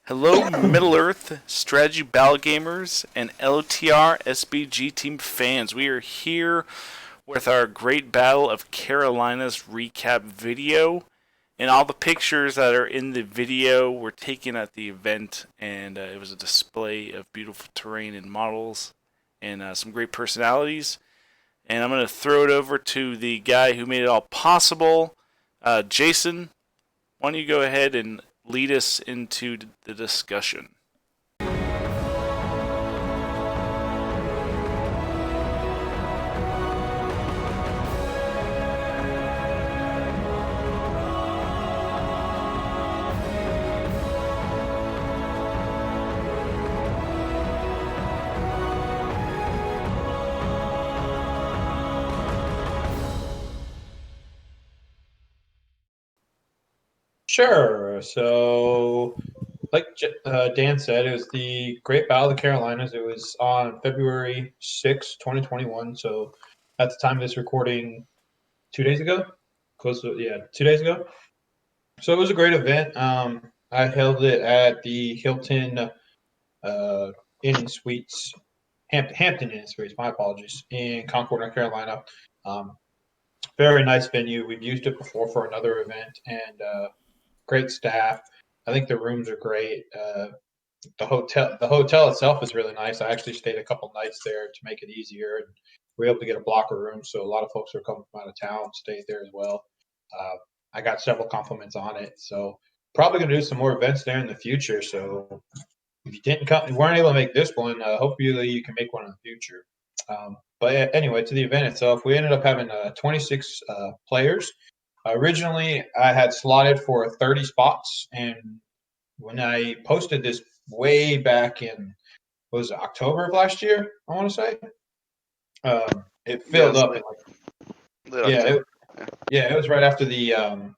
Hello, Middle Earth Strategy Battle Gamers and LTR SBG Team fans. We are here with our Great Battle of Carolinas recap video. And all the pictures that are in the video were taken at the event, and it was a display of beautiful terrain and models and some great personalities. And I'm going to throw it over to the guy who made it all possible, Jason. Why don't you go ahead and lead us into the discussion? Sure. So, like Dan said, it was the Great Battle of the Carolinas. It was on February 6th, 2021. So, at the time of this recording, 2 days ago, close to, yeah, 2 days ago. So, it was a great event. I held it at the Hilton Inn and Suites, Hampton Inn and Suites, my apologies, in Concord, North Carolina. Um, Very nice venue. We've used it before for another event, and great staff. I think the rooms are great. The hotel itself is really nice. I actually stayed a couple nights there to make it easier, and we were able to get a block of rooms. So a lot of folks are coming from out of town stayed there as well. Uh, I got several compliments on it. So probably going to do some more events there in the future. So if you didn't come, you weren't able to make this one, hopefully you can make one in the future. But anyway, to the event itself, we ended up having 26 players. Originally, I had slotted for 30 spots, and when I posted this way back in was it October of last year, I want to say, it Yeah, filled it's up. late, late Yeah, October. it was right after the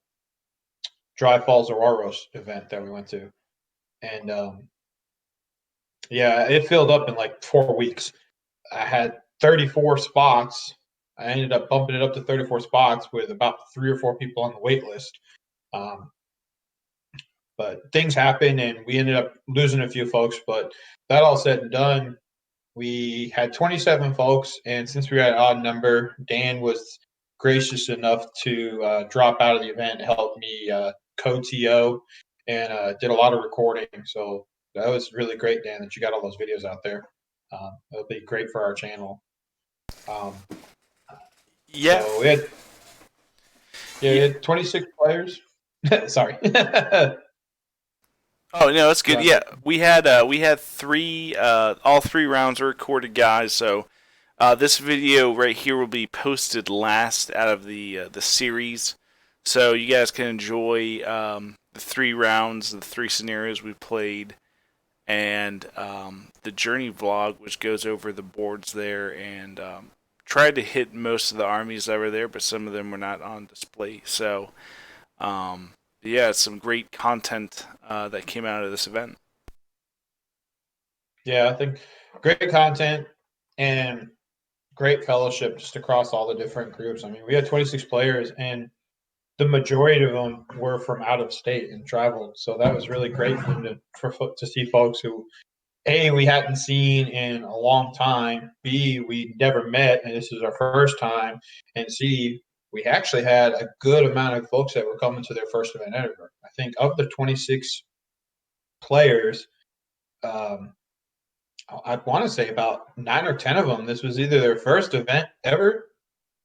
Dry Falls Auroros event that we went to, and yeah, it filled up in like 4 weeks. I had 34 spots. I ended up bumping it up to 34 spots with about 3 or 4 people on the wait list. Um, but things happened and we ended up losing a few folks. But that all said and done, we had 27 folks. And since we had an odd number, Dan was gracious enough to drop out of the event and help me co-TO and did a lot of recording. So that was really great, Dan, that you got all those videos out there. It'll be great for our channel. Um, Yeah. so we had, yeah, we Yeah. had 26 players. Sorry. Oh no, that's good. Go Yeah, we had three. All three rounds are recorded, guys. So this video right here will be posted last out of the series, so you guys can enjoy the 3 rounds, the 3 scenarios we played, and the journey vlog, which goes over the boards there, and tried to hit most of the armies that were there, but some of them were not on display. So yeah, it's some great content that came out of this event. Yeah, I think great content and great fellowship just across all the different groups. I mean, we had 26 players, and the majority of them were from out of state and traveled. So that was really great for them to see folks who A, we hadn't seen in a long time, B, we never met and this is our first time, and C, we actually had a good amount of folks that were coming to their first event ever. I think of the 26 players, um, I want to say about 9 or 10 of them, this was either their first event ever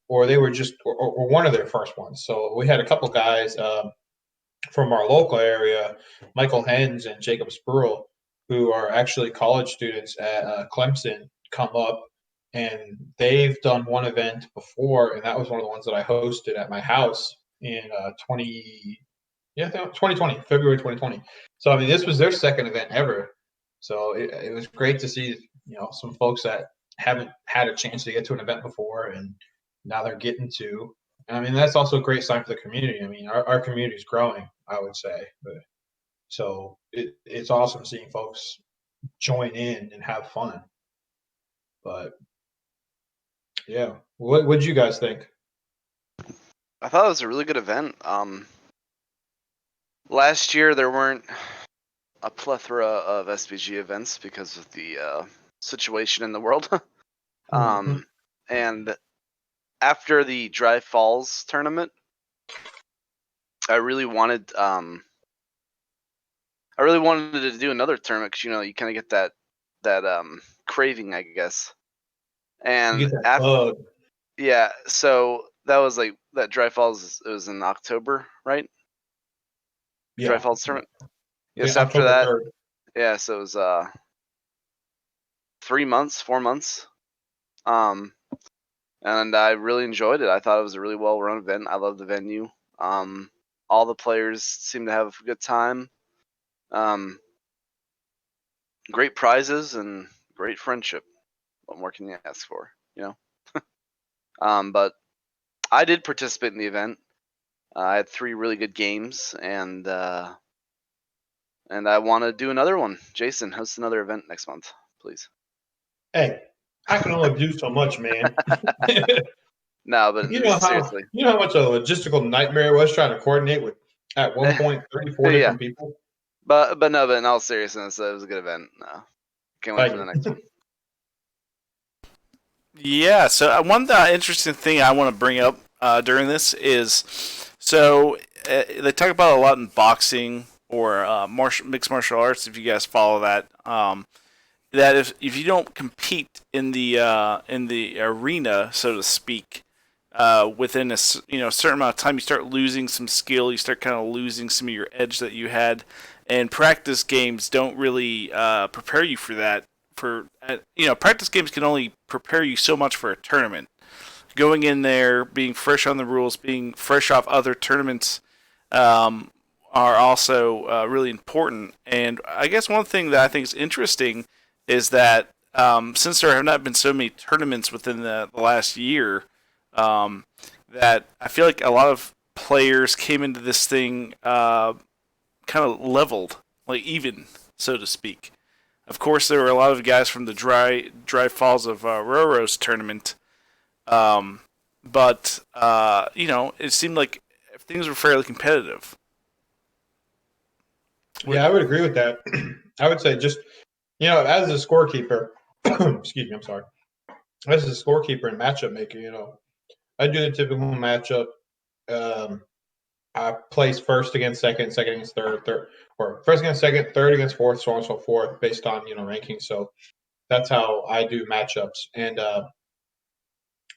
or they were just, or one of their first ones. So we had a couple guys from our local area, Michael Hens and Jacob Spruill, who are actually college students at Clemson, come up, and they've done one event before, and that was one of the ones that I hosted at my house in 2020, February 2020. So I mean, this was their second event ever. So it was great to see some folks that haven't had a chance to get to an event before, and now they're getting to. And I mean, that's also a great sign for the community. I mean, our community is growing, I would say. So it's awesome seeing folks join in and have fun. But yeah, what you guys think? I thought it was a really good event. Last year there weren't a plethora of SBG events because of the situation in the world. And after the Dry Falls tournament, I really wanted to do another tournament because you kind of get that craving, I guess. And You get that bug. yeah, so that was like that Dry Falls. It was in October, right? Yeah. Dry Falls tournament. Yes, Yeah, after October that. 3rd. Yeah, so it was 4 months. And I really enjoyed it. I thought it was a really well-run event. I love the venue. All the players seemed to have a good time. Great prizes and great friendship. What more can you ask for? But I did participate in the event. I had 3 really good games, and I want to do another one. Jason, host another event next month, please. Hey, I can only do so much, man. No, but seriously. You know how much a logistical nightmare it was trying to coordinate with at one point 34 Yeah. different people. But in all seriousness, it was a good event. No, can't wait for the next one. Yeah, so one interesting thing I want to bring up during this is, so they talk about a lot in boxing or mixed martial arts. If you guys follow that, that if you don't compete in the arena, so to speak, within a certain amount of time, you start losing some skill. You start kind of losing some of your edge that you had, and practice games don't really prepare you for that. Practice games can only prepare you so much for a tournament. Going in there, being fresh on the rules, being fresh off other tournaments, are also really important. And I guess one thing that I think is interesting is that since there have not been so many tournaments within the last year, that I feel like a lot of players came into this thing kind of leveled, like even, so to speak. Of course, there were a lot of guys from the Dry Falls of Roro's tournament, but it seemed like things were fairly competitive. Yeah, I would agree with that. I would say just, as a scorekeeper, excuse me, I'm sorry. As a scorekeeper and matchup maker, I do the typical matchup. I place first against second, second against third, or first against second, third against fourth, so on and so forth, based on rankings. So that's how I do matchups, and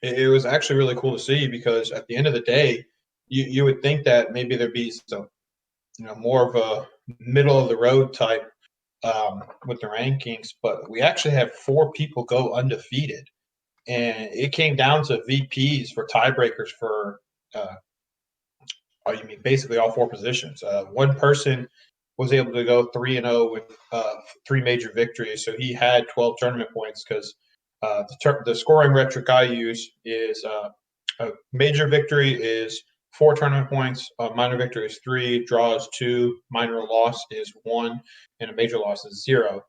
it was actually really cool to see because at the end of the day, you would think that maybe there'd be some more of a middle of the road type with the rankings, but we actually had 4 people go undefeated, and it came down to VPs for tiebreakers for uh, you mean basically all 4 positions. One person was able to go 3-0 with 3 major victories, so he had 12 tournament points because the scoring metric I use is a major victory is 4 tournament points, a minor victory is 3, draw is 2, minor loss is 1, and a major loss is 0.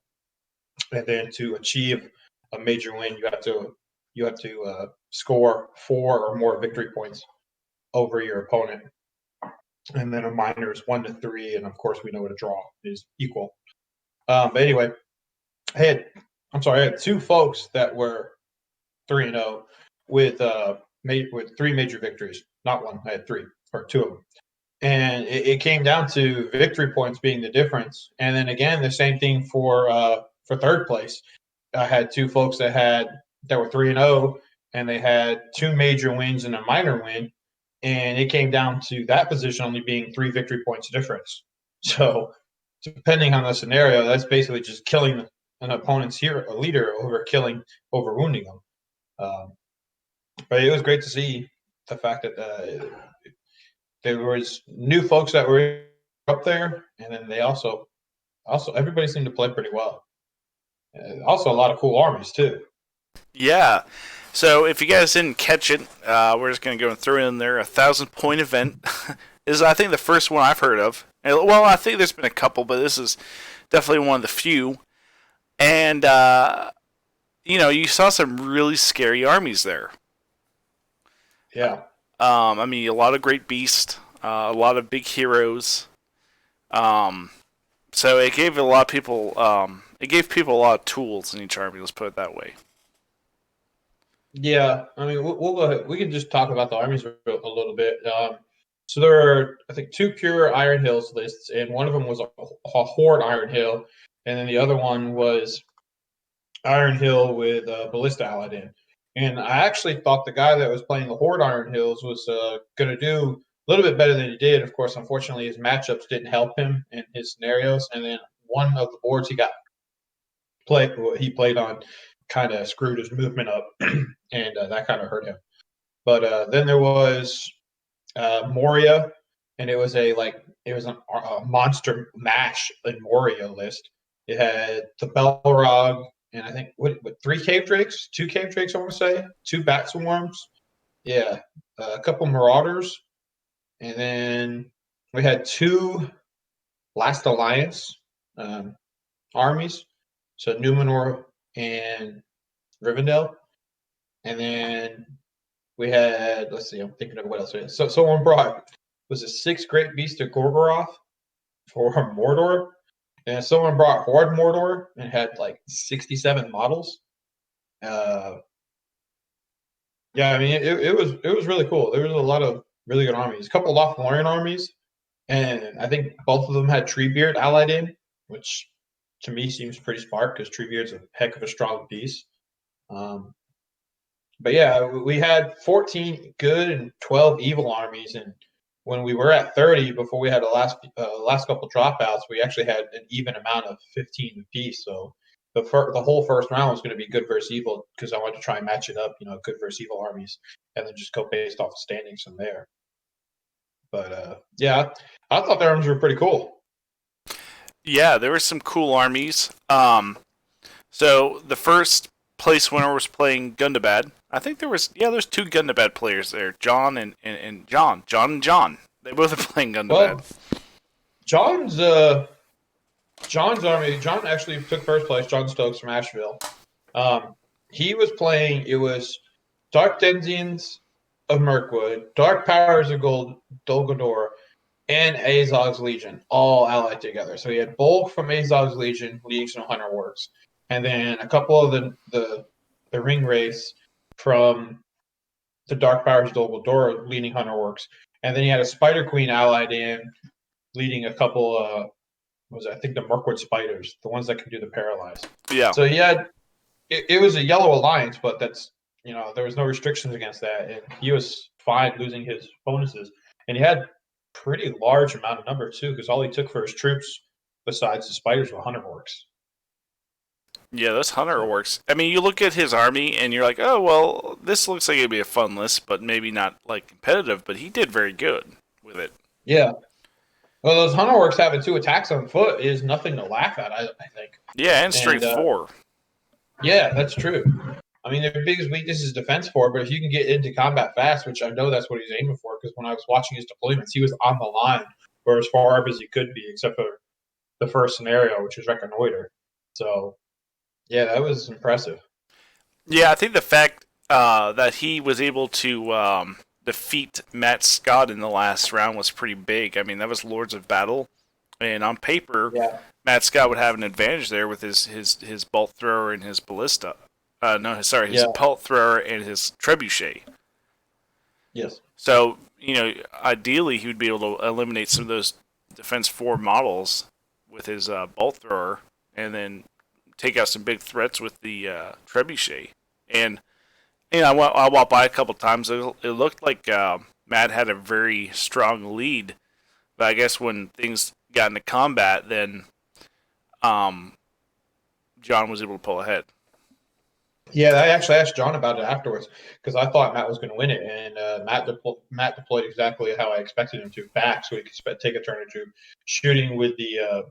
And then to achieve a major win, you have to score 4 or more victory points over your opponent. And then a minor is 1 to 3, and of course we know what a draw is equal. But anyway, I had 2 folks that were 3-0 with 3 major victories. Not one, I had 3 or 2 of them. And it came down to victory points being the difference. And then again, the same thing for third place. I had 2 folks that were 3-0, and they had 2 major wins and a minor win, and it came down to that position only being 3 victory points difference. So, depending on the scenario, that's basically just killing an opponent's leader over wounding them. But it was great to see the fact that there was new folks that were up there, and then they also everybody seemed to play pretty well. Also, a lot of cool armies too. Yeah. So if you guys didn't catch it, we're just going to go and throw in there 1,000-point event. This is, I think, the first one I've heard of. Well, I think there's been a couple, but this is definitely one of the few. And, you saw some really scary armies there. Yeah. I mean, a lot of great beasts, a lot of big heroes, So it gave a lot of people. It gave people a lot of tools in each army. Let's put it that way. Yeah, I mean, we'll go ahead. We can just talk about the armies a little bit. So there are, I think, two pure Iron Hills lists, and one of them was a Horde Iron Hill, and then the other one was Iron Hill with Ballista allied in. And I actually thought the guy that was playing the Horde Iron Hills was going to do a little bit better than he did. Of course, unfortunately, his matchups didn't help him in his scenarios, and then one of the boards he played on kind of screwed his movement up, and that kind of hurt him. But then there was Moria, and it was a monster mash in Moria list. It had the Belrog, and I think what 3 Cave Drakes, 2 Cave Drakes, I want to say, 2 Bat Swarms, yeah, a couple Marauders, and then we had 2 Last Alliance armies, so Numenor and Rivendell, and then we had, let's see, I'm thinking of what else we had. So someone brought, was a 6 Great Beast of Gorgoroth for Mordor, and someone brought Horde Mordor and had like 67 models. Yeah, I mean it was really cool. There was a lot of really good armies, a couple of Lothlorien armies, and I think both of them had Treebeard allied in, which to me seems pretty smart because Treebeard's a heck of a strong piece. But yeah, we had 14 good and 12 evil armies, and when we were at 30, before we had the last couple dropouts, we actually had an even amount of 15 apiece. So the whole first round was going to be good versus evil because I wanted to try and match it up, good versus evil armies, and then just go based off of standings from there. But yeah, I thought the armies were pretty cool. Yeah, there were some cool armies. So the first place winner was playing Gundabad. I think there's 2 Gundabad players there, John and John. John and John. They both are playing Gundabad. Well, John's army. John actually took first place. John Stokes from Asheville. He was playing. It was Dark Denzians of Mirkwood, Dark Powers of Dol Guldur, and Azog's Legion, all allied together. So he had Bulk from Azog's Legion leading some Hunter Works, and then a couple of the Ring Wraiths from the Dark Powers of Dol Guldur leading Hunter Works, and then he had a Spider Queen allied in leading a couple. I think the Mirkwood Spiders, the ones that can do the paralyze. Yeah. So he had it was a yellow alliance, but that's there was no restrictions against that, and he was fine losing his bonuses, and he had pretty large amount of number too, because all he took for his troops, besides the spiders, were Hunter Orcs. Yeah, those Hunter Orcs. I mean, you look at his army and you're like, oh well, this looks like it'd be a fun list, but maybe not like competitive. But he did very good with it. Yeah. Well, those Hunter Orcs having 2 attacks on foot is nothing to laugh at, I think. Yeah, and strength 4. Yeah, that's true. I mean, their biggest weakness is defense 4, but if you can get into combat fast, which I know that's what he's aiming for, because when I was watching his deployments, he was on the line or as far up as he could be, except for the first scenario, which was reconnoiter. So, yeah, that was impressive. Yeah, I think the fact that he was able to defeat Matt Scott in the last round was pretty big. I mean, that was Lords of Battle, and on paper, Matt Scott would have an advantage there with his bolt thrower and his ballista. His bolt thrower and his trebuchet. Yes. So, ideally he would be able to eliminate some of those defense 4 models with his bolt thrower, and then take out some big threats with the trebuchet. And I walked by a couple times. It looked like Matt had a very strong lead, but I guess when things got into combat, then John was able to pull ahead. Yeah, I actually asked John about it afterwards because I thought Matt was going to win it, and Matt deployed exactly how I expected him to, back so he could take a turn or two shooting with the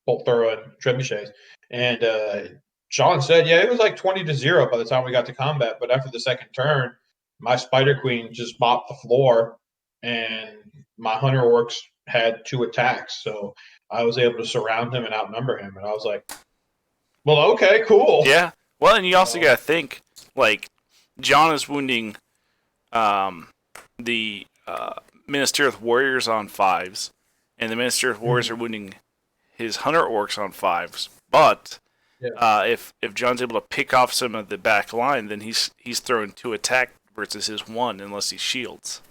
bolt thrower and trebuchets. And John said, yeah, it was like 20-0 by the time we got to combat, but after the second turn, my Spider Queen just mopped the floor, and my Hunter Orcs had 2 attacks, so I was able to surround him and outnumber him, and I was like, well, okay, cool. Yeah. Well, and you also got to think, like, John is wounding the Ministerial Warriors on 5s, and the Ministerial Warriors are wounding his hunter orcs on 5s, but Yeah. if John's able to pick off some of the back line, then he's throwing 2 attack versus his 1 unless he shields.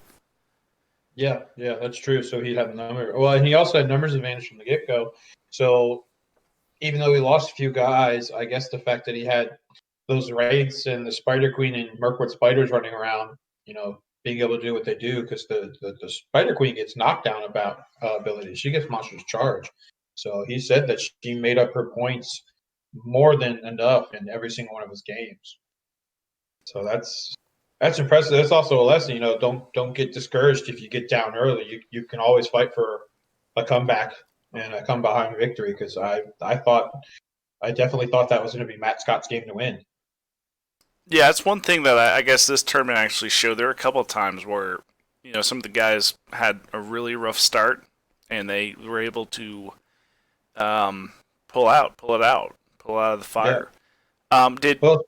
Yeah, that's true. So he'd have number. Well, and he also had numbers advantage from the get go. So even though he lost a few guys, I guess the fact that he had those wraiths and the Spider Queen and Mirkwood spiders running around, being able to do what they do, because the Spider Queen gets knockdown about abilities. She gets monstrous charge. So he said that she made up her points more than enough in every single one of his games. So that's impressive. That's also a lesson. Don't get discouraged if you get down early. You can always fight for a comeback and a come behind victory. Because I definitely thought that was going to be Matt Scott's game to win. Yeah, it's one thing that I guess this tournament actually showed. There were a couple of times where some of the guys had a really rough start, and they were able to pull it out of the fire. Did Well,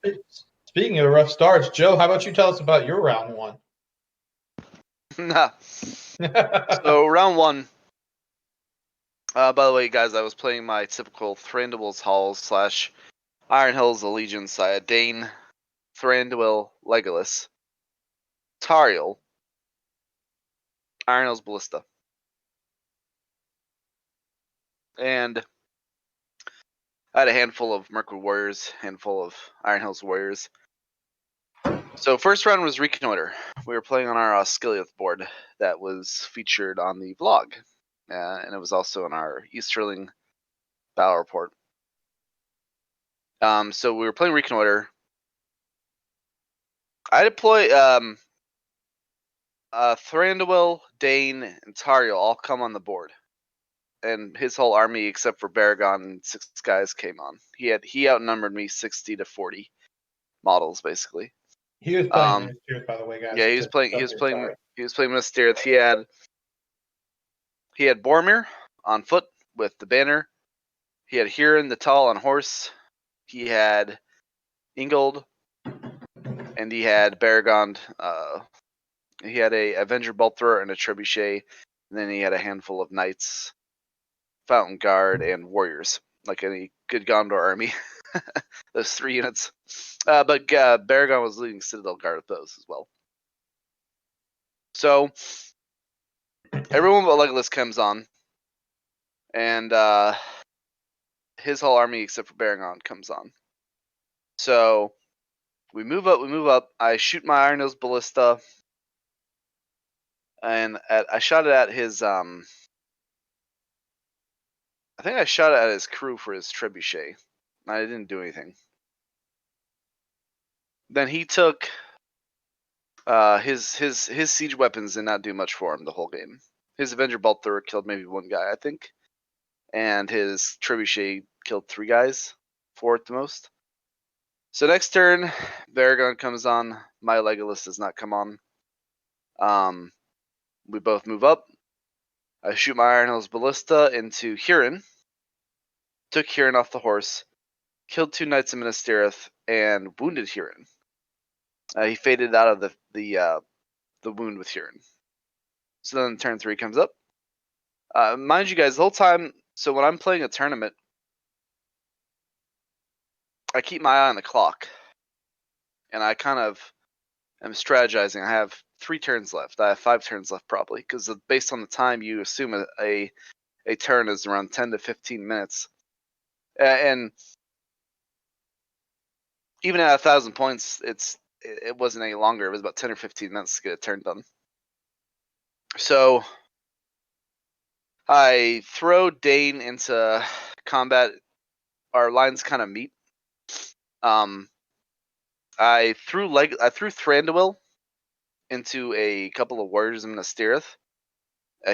speaking of rough starts, Joe, how about you tell us about your round one? So round 1. By the way, guys, I was playing my typical Thranduil's Hall / Iron Hills Allegiance. I had Dane, Thranduil, Legolas, Tariel, Iron Hills Ballista, and I had a handful of Mirkwood Warriors, handful of Iron Hills Warriors. So first round was Reconnoiter. We were playing on our Skilliath board that was featured on the vlog, and it was also in our Easterling Battle Report. So we were playing Reconnoiter. I deploy Thranduil, Dane, and Tariel all come on the board, and his whole army except for Baragon and 6 guys came on. He outnumbered me 60 to 40 models basically. He was playing Minas Tirith, by the way, guys. Yeah, he was playing Minas Tirith. He had Boromir on foot with the banner. He had Huron the Tall on horse. He had Ingold, and he had Baragon. He had a Avenger Bolt Thrower and a Trebuchet, and then he had a handful of Knights, Fountain Guard, and Warriors, like any good Gondor army. Those 3 units. But Baragon was leading Citadel Guard with those as well. So everyone but Legolas comes on, and his whole army except for Baragon comes on. So we move up. I shoot my Iron Hills Ballista, and I shot it at his I think I shot it at his crew for his trebuchet. I didn't do anything. Then he took his siege weapons did not do much for him the whole game. His Avenger Bolt Thrower killed maybe 1 guy, I think, and his trebuchet killed 3 guys, 4 at the most. So next turn, Baragon comes on. My Legolas does not come on. We both move up. I shoot my Iron Hills Ballista into Huron. Took Huron off the horse. Killed 2 Knights of Minas Tirith and wounded Huron. He faded out of the wound with Huron. So then turn 3 comes up. Mind you guys, the whole time, so when I'm playing a tournament, I keep my eye on the clock. And I kind of am strategizing. I have 3 turns left. I have 5 turns left probably, because based on the time, you assume a turn is around 10 to 15 minutes. And even at 1,000 points, it wasn't any longer. It was about 10 or 15 minutes to get a turn done. So I throw Dane into combat. Our lines kind of meet. I threw Thranduil into a couple of warriors in Minas Tirith.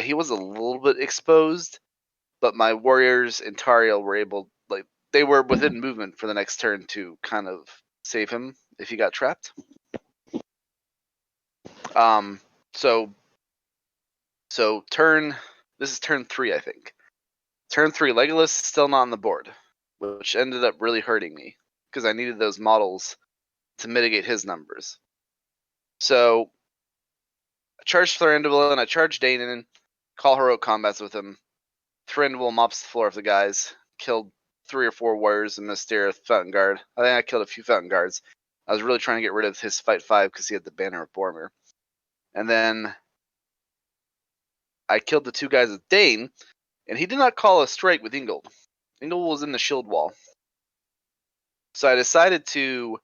He was a little bit exposed, but my warriors and Tariel were they were within movement for the next turn to kind of save him if he got trapped. This is turn 3, I think. Turn 3, Legolas still not on the board, which ended up really hurting me because I needed those models to mitigate his numbers. So I charged Thranduil and I charged Dane in, call heroic combats with him. Thranduil mops the floor of the guys, killed 3 or 4 warriors and Mysteria Fountain Guard. I think I killed a few Fountain Guards. I was really trying to get rid of his Fight 5 because he had the banner of Boromir. And then I killed the 2 guys with Dane, and he did not call a strike with Ingold. Ingold was in the shield wall. So I decided to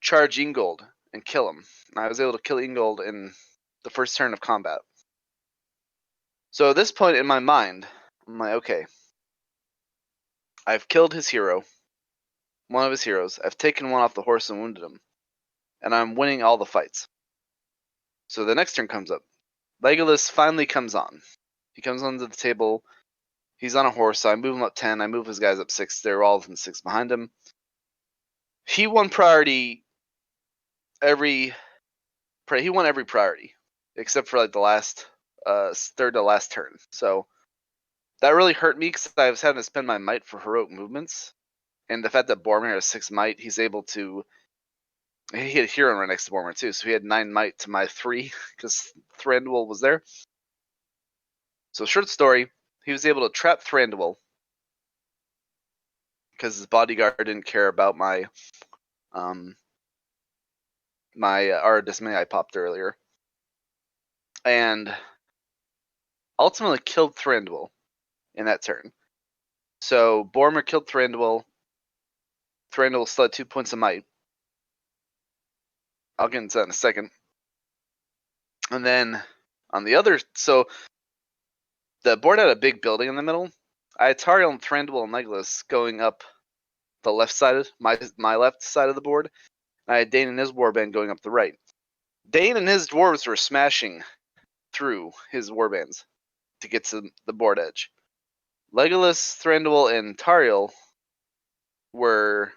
charge Ingold and kill him. And I was able to kill Ingold in the first turn of combat. So at this point in my mind, I'm like, okay, I've killed his hero, one of his heroes. I've taken one off the horse and wounded him. And I'm winning all the fights. So the next turn comes up. Legolas finally comes on. He comes onto the table. He's on a horse, so I move him up 10. I move his guys up 6. They're all in 6 behind him. He won priority every priority except for like the last third to last turn. So that really hurt me because I was having to spend my might for heroic movements, and the fact that Boromir has 6 might, he's able to. He had Huron right next to Boromir too, so he had 9 might to my 3 because Thranduil was there. So short story, he was able to trap Thranduil because his bodyguard didn't care about my our dismay I popped earlier, and ultimately killed Thranduil in that turn. So Boromir killed Thranduil. Thranduil still had 2 points of might. I'll get into that in a second. And then on the other, so the board had a big building in the middle. I had Tauriel and Thranduil and Legolas going up the left side, my left side of the board. I had Dane and his warband going up the right. Dane and his dwarves were smashing through his warbands to get to the board edge. Legolas, Thranduil, and Tauriel were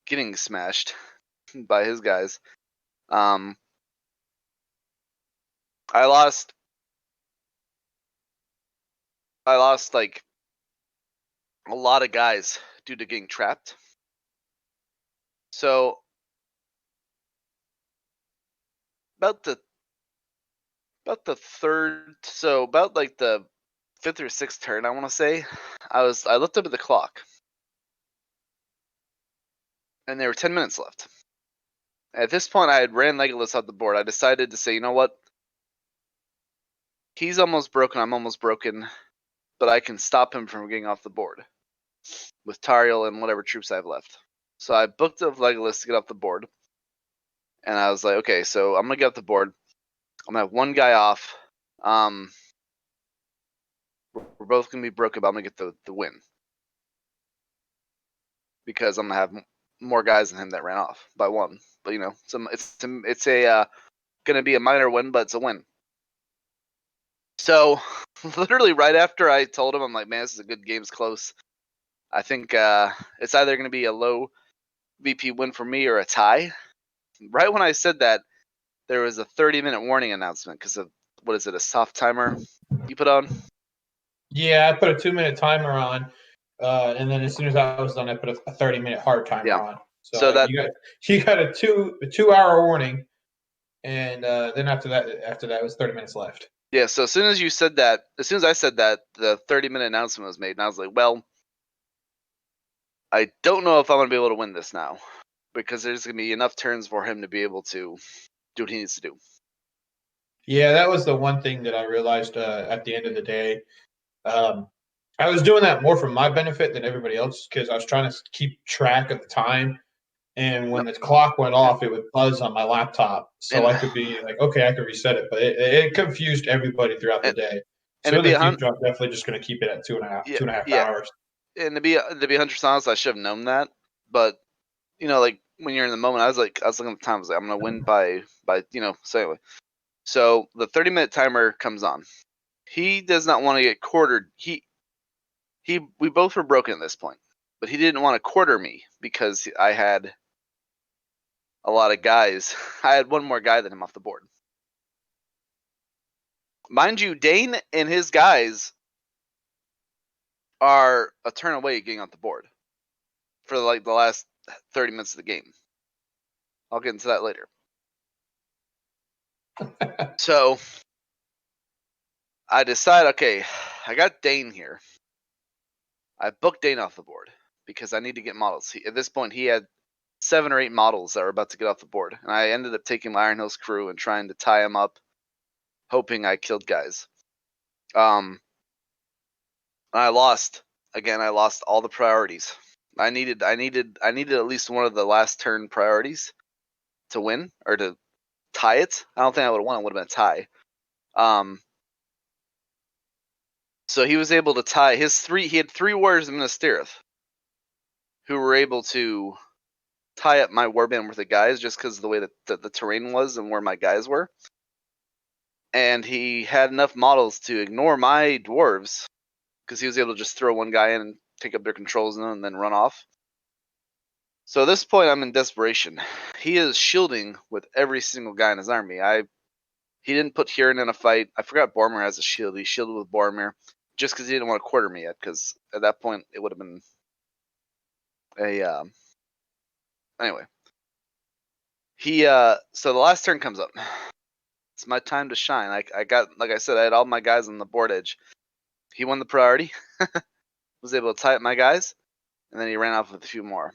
getting smashed by his guys. I lost like a lot of guys due to getting trapped. So about the third, so about like the 5th or 6th turn, I want to say, I looked up at the clock, and there were 10 minutes left. At this point, I had ran Legolas off the board. I decided to say, you know what? He's almost broken. I'm almost broken, but I can stop him from getting off the board with Tauriel and whatever troops I have left. So I booked up Legolas to get off the board, and I was like, okay, so I'm gonna get off the board. I'm gonna have one guy off. We're both gonna be broken, but I'm gonna get the win because I'm gonna have more guys than him that ran off by 1. But you know, it's gonna be a minor win, but it's a win. So literally right after I told him, I'm like, man, this is a good game. It's close. I think it's either gonna be a low VP win for me or a tie. Right when I said that, there was a 30-minute warning announcement because of what is it, a soft timer you put on? Yeah, I put a 2-minute timer on, and then as soon as I was done, I put a 30-minute hard timer on. So that you got a 2-hour warning, and then after that it was 30 minutes left. Yeah, so as soon as I said that, the 30-minute announcement was made, and I was like, well, I don't know if I'm going to be able to win this now, because there's going to be enough turns for him to be able to do what he needs to do. Yeah, that was the one thing that I realized at the end of the day. I was doing that more for my benefit than everybody else because I was trying to keep track of the time. And when the clock went off, it would buzz on my laptop. So I could be like, okay, I could reset it. But it confused everybody throughout the day. So in the future, I'm definitely just going to keep it at 2.5 hours. And to be 100% honest, I should have known that. But, you know, like when you're in the moment, I was looking at the time, I was like, I'm going to win by, so anyway. So the 30-minute timer comes on. He does not want to get quartered. We both were broken at this point, but he didn't want to quarter me because I had a lot of guys. I had one more guy than him off the board. Mind you, Dane and his guys are a turn away getting off the board for like the last 30 minutes of the game. I'll get into that later. So I decide, okay, I got Dane here. I booked Dane off the board because I need to get models. At this point, he had 7 or 8 models that were about to get off the board, and I ended up taking my Iron Hills crew and trying to tie him up, hoping I killed guys. I lost. Again, I lost all the priorities. I needed at least one of the last turn priorities to win or to tie it. I don't think I would have won. It would have been a tie. So he was able to tie his 3. He had 3 warriors of Minas Tirith who were able to tie up my warband with the guys just because of the way that the terrain was and where my guys were. And he had enough models to ignore my dwarves because he was able to just throw one guy in and take up their controls and then run off. So at this point, I'm in desperation. He is shielding with every single guy in his army. He didn't put Huron in a fight. I forgot Boromir has a shield. He shielded with Boromir just because he didn't want to quarter me yet. Because at that point, it would have been a anyway. So the last turn comes up. It's my time to shine. I got, like I said, I had all my guys on the board edge. He won the priority. Was able to tie up my guys, and then he ran off with a few more.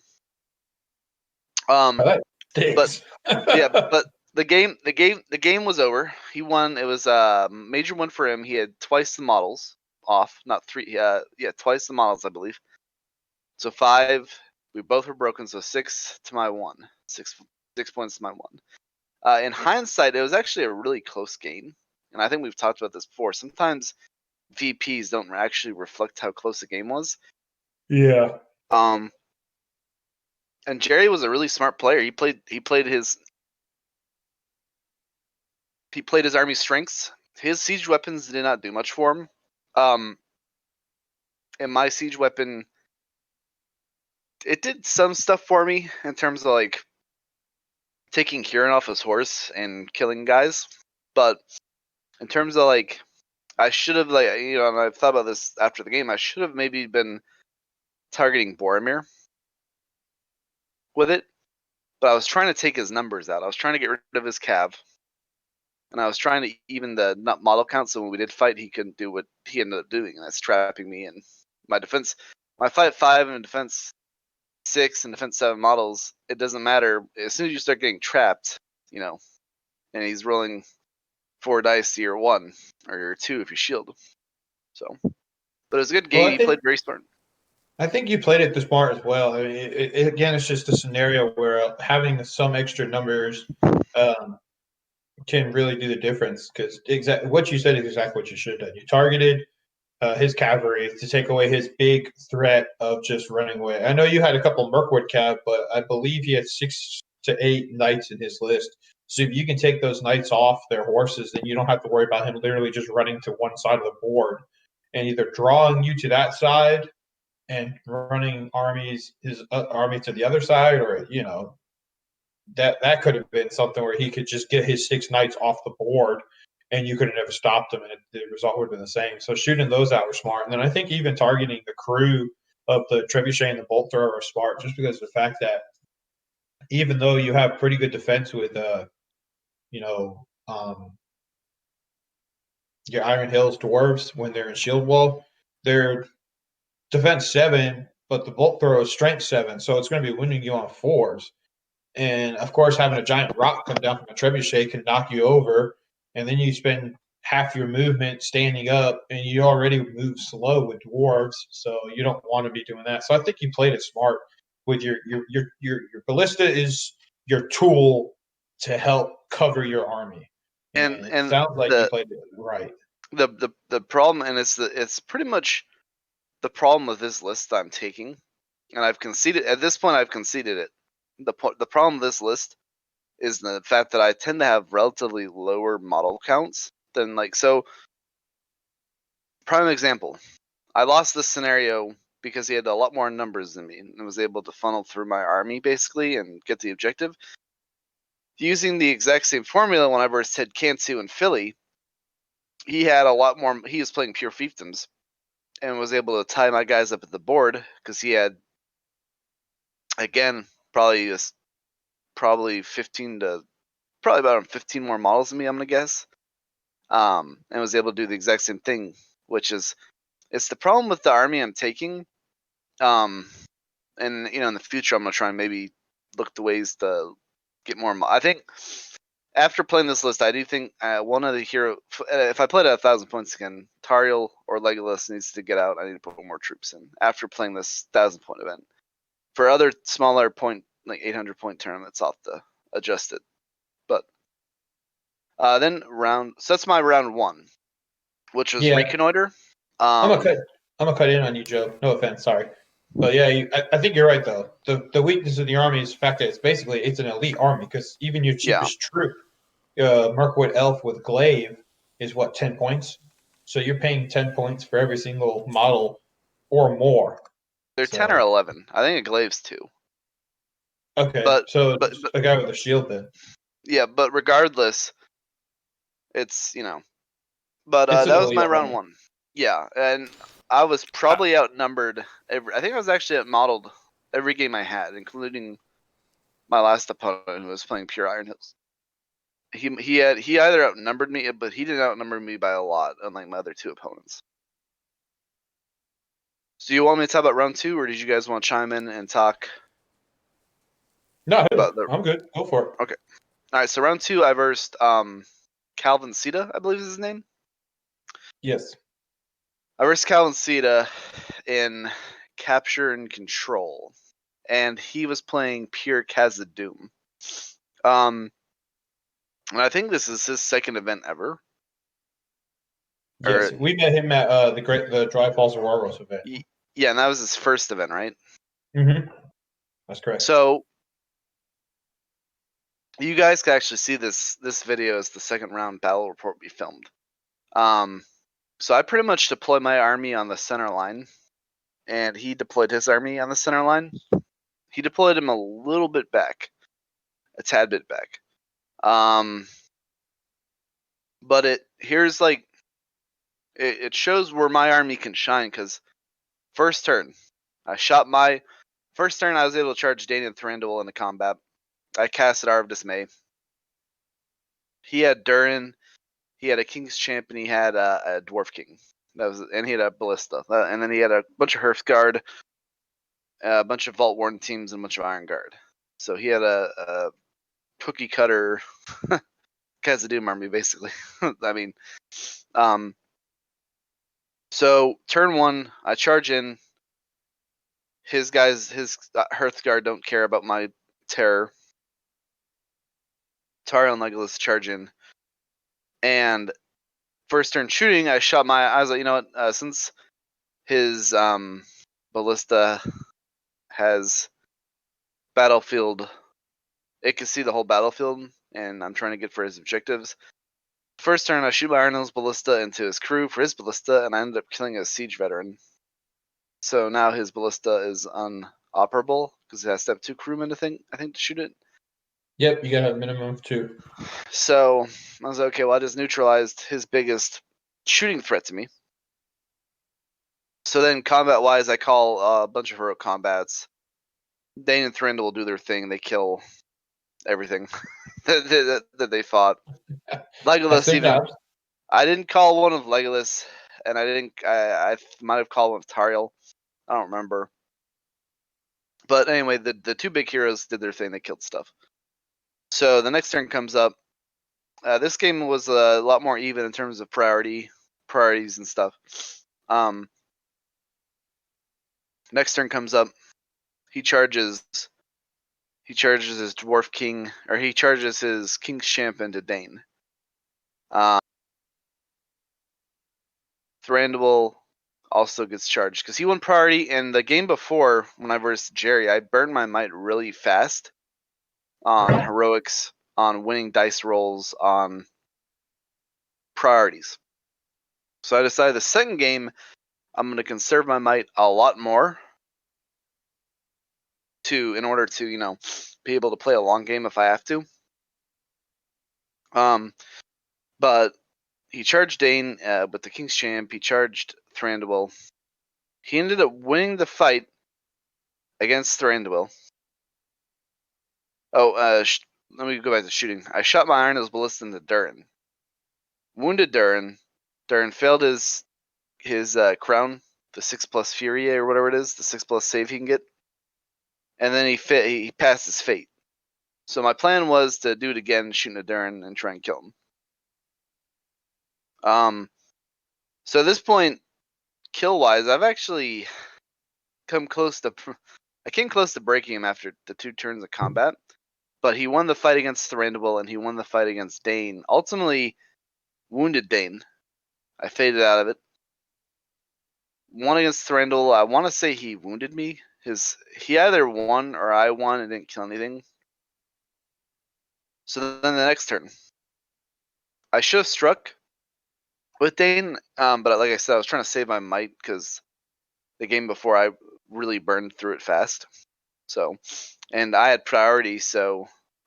But yeah, but the game was over. He won. It was a major win for him. He had twice the models off, not 3. Yeah, twice the models, I believe. So 5. We both were broken. So 6 to my 1. 6 points to my 1. In hindsight, it was actually a really close game, and I think we've talked about this before. Sometimes VPs don't actually reflect how close the game was. Yeah. And Jerry was a really smart player. He played his army's strengths. His siege weapons did not do much for him. And my siege weapon, it did some stuff for me in terms of like taking Huron off his horse and killing guys. But in terms of like, I should have and I've thought about this after the game. I should have maybe been targeting Boromir with it, but I was trying to take his numbers out. I was trying to get rid of his cav, and I was trying to even the model count. So when we did fight, he couldn't do what he ended up doing, and that's trapping me in my defense. My fight 5 and defense 6 and defense 7 models. It doesn't matter as soon as you start getting trapped, and he's rolling 4 dice to your 1 or your 2 if you shield. So, but it was a good game. Well, He played very smart. I think you played it the smart as well. I mean, again, it's just a scenario where having some extra numbers can really do the difference. Because what you said is exactly what you should have done. You targeted his cavalry to take away his big threat of just running away. I know you had a couple Mirkwood cav, but I believe he had 6 to 8 knights in his list. So if you can take those knights off their horses, then you don't have to worry about him literally just running to one side of the board and either drawing you to that side and running his army to the other side, or that could have been something where he could just get his 6 knights off the board, and you could have never stopped him, and the result would have been the same. So shooting those out were smart, and then I think even targeting the crew of the trebuchet and the bolt thrower are smart, just because of the fact that even though you have pretty good defense with your Iron Hills dwarves when they're in shield wall, they're defense 7, but the bolt thrower is strength 7, so it's going to be winning you on 4s. And of course, having a giant rock come down from a trebuchet can knock you over, and then you spend half your movement standing up, and you already move slow with dwarves, so you don't want to be doing that. So I think you played it smart. With your ballista is your tool to help cover your army, and it And sounds like you played it right. The problem, and it's pretty much the problem with this list I'm taking, and I've conceded at this point. I've conceded it. The problem with this list is the fact that I tend to have relatively lower model counts than so. Prime example, I lost this scenario because he had a lot more numbers than me and was able to funnel through my army basically and get the objective. Using the exact same formula when I versed Ted Cantu in Philly, he had a lot more. He was playing pure fiefdoms and was able to tie my guys up at the board because he had, again, probably about 15 more models than me, I'm gonna guess. and was able to do the exact same thing, which is it's the problem with the army I'm taking. And in the future, I'm gonna try and maybe look the ways to get more. I think after playing this list, I do think one of the hero. If I played at 1,000 points again, Tariel or Legolas needs to get out. I need to put more troops in after playing this 1,000-point event. For other smaller point, like 800-point tournaments, I'll have to adjust it. But then so that's my round 1, which was reconnoiter. I'm gonna cut in on you, Joe. No offense, sorry, but yeah, I think you're right though. The weakness of the army is the fact that it's an elite army because even your cheapest troop, Mirkwood Elf with Glaive, is what 10 points. So you're paying 10 points for every single model or more. They're 10 or 11. I think a Glaive's 2. Okay, so a guy with a shield then. Yeah, but regardless, it's But that was my round 1. Yeah, and I was probably outnumbered. I think I was actually outmodeled every game I had, including my last opponent who was playing pure Iron Hills. He either outnumbered me, but he didn't outnumber me by a lot, unlike my other 2 opponents. So you want me to talk about round 2, or did you guys want to chime in and talk? No, I'm good. Go for it. Okay. All right. So round 2, I versed Calvin Sita, I believe is his name. Yes. I versed Calvin Sita in Capture and Control, and he was playing pure Khazad-dûm. And I think this is his second event ever. Yes, we met him at the Dry Falls of Wargos event. Yeah, and that was his first event, right? Mm-hmm. That's correct. So you guys can actually see this video as the second round battle report we filmed. So I pretty much deployed my army on the center line, and he deployed his army on the center line. He deployed him a little bit back, a tad bit back. But it shows where my army can shine, because first turn I was able to charge Daniel Thranduil into combat. I casted Hour of Dismay. He had Durin, he had a King's Champ, and he had a Dwarf King. And he had a Ballista, and then he had a bunch of Hearthguard, a bunch of Vault Warden teams, and a bunch of Iron Guard. So he had a cookie cutter Khazad-dûm army, basically. I mean, so turn 1, I charge in. His Hearthguard don't care about my terror. Tariel and Legolas charge in, and first turn shooting, I was like, you know what? Since his Ballista has battlefield, it can see the whole battlefield, and I'm trying to get for his objectives. First turn, I shoot my Iron Hills Ballista into his crew for his Ballista, and I ended up killing a siege veteran. So now his Ballista is unoperable because it has to have 2 crewmen, I think, to shoot it. Yep, you got a minimum of 2. So I was like, okay, well, I just neutralized his biggest shooting threat to me. So then, combat-wise, I call a bunch of heroic combats. Dane and Thranduil will do their thing. They kill everything that they fought. Legolas even. I didn't call one of Legolas, and I might have called one of Tariel. I don't remember. But anyway, the 2 big heroes did their thing. They killed stuff. So the next turn comes up. This game was a lot more even in terms of priorities and stuff. Next turn comes up. He charges his Dwarf King, or he charges his King's Champ into Dane. Thranduil also gets charged because he won priority. And the game before, when I versed Jerry, I burned my might really fast on heroics, on winning dice rolls, on priorities. So I decided the second game, I'm going to conserve my might a lot more in order to, be able to play a long game if I have to. But he charged Dane with the King's Champ. He charged Thranduil. He ended up winning the fight against Thranduil. Oh, let me go back to shooting. I shot my Iron Hills Ballista into Durin. wounded Durin. Durin failed his crown, the 6+ Fury or whatever it is, the 6+ save he can get, and then he passed his fate. So my plan was to do it again, shoot into Durin and try and kill him. So at this point, kill wise, I've actually come close to. I came close to breaking him after the 2 turns of combat, but he won the fight against Thranduil and he won the fight against Dane. Ultimately, wounded Dane. I faded out of it. One against Thranduil, I want to say he wounded me. He either won or I won and didn't kill anything. So then the next turn, I should have struck with Dane, but like I said, I was trying to save my might because the game before I really burned through it fast. So, and I had priority,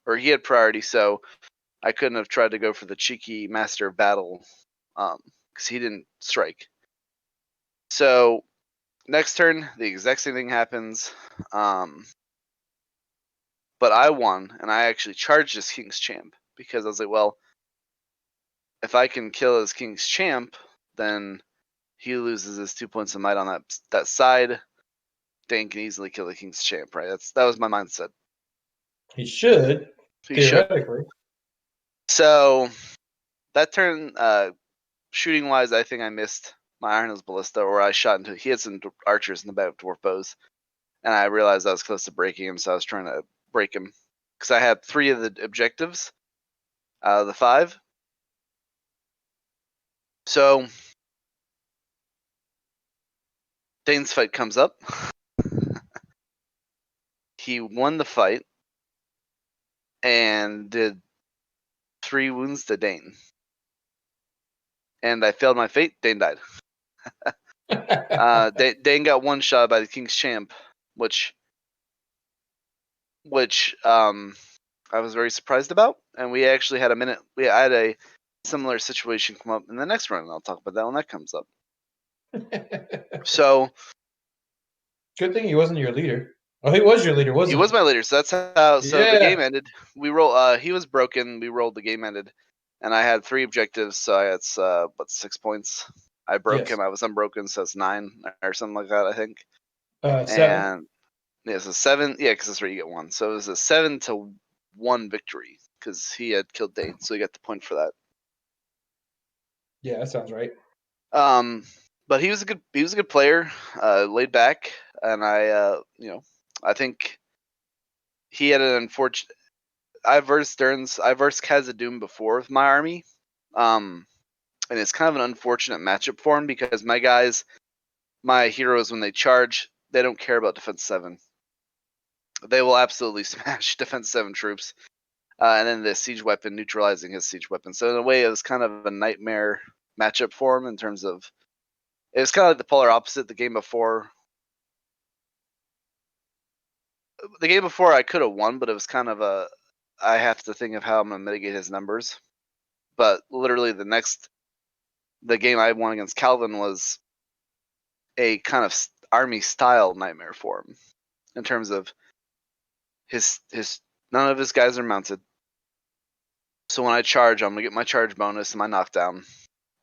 or he had priority, so I couldn't have tried to go for the cheeky Master of Battle because he didn't strike. So next turn, the exact same thing happens, but I won, and I actually charged as King's Champ because I was like, well, if I can kill as King's Champ, then he loses his 2 points of might on that side. Dane can easily kill the King's Champ, right? That was my mindset. He should, theoretically. So that turn, shooting wise, I think I missed my Iron Hills Ballista, or I shot into. He had some archers in the back of dwarf bows, and I realized I was close to breaking him, so I was trying to break him because I had 3 of the objectives out of the 5. So Dane's fight comes up. He won the fight and did 3 wounds to Dane. And I failed my fate. Dane died. Dane got 1 shot by the King's Champ, which I was very surprised about. And we actually had I had a similar situation come up in the next run, and I'll talk about that when that comes up. So good thing he wasn't your leader. Oh, he was your leader, wasn't he? He was my leader, so that's how. So the game ended. We roll. He was broken. We rolled. The game ended, and I had 3 objectives. So I had 6 points. I broke him. I was unbroken, so it's 9 or something like that, I think. 7. And yeah, so 7. Yeah, because that's where you get 1. So it was a 7-1 victory because he had killed Dane, so he got the point for that. Yeah, that sounds right. But he was a good player, laid back, and I think he had an unfortunate. I versed Khazad-dûm before with my army, and it's kind of an unfortunate matchup for him because my heroes, when they charge, they don't care about defense 7. They will absolutely smash defense 7 troops, and then the siege weapon neutralizing his siege weapon. So in a way, it was kind of a nightmare matchup for him in terms of. It was kind of like the polar opposite. The game before, I could have won, but it was kind of I have to think of how I'm going to mitigate his numbers. But literally the game I won against Calvin was a kind of army style nightmare for him in terms of his none of his guys are mounted. So when I charge, I'm going to get my charge bonus and my knockdown.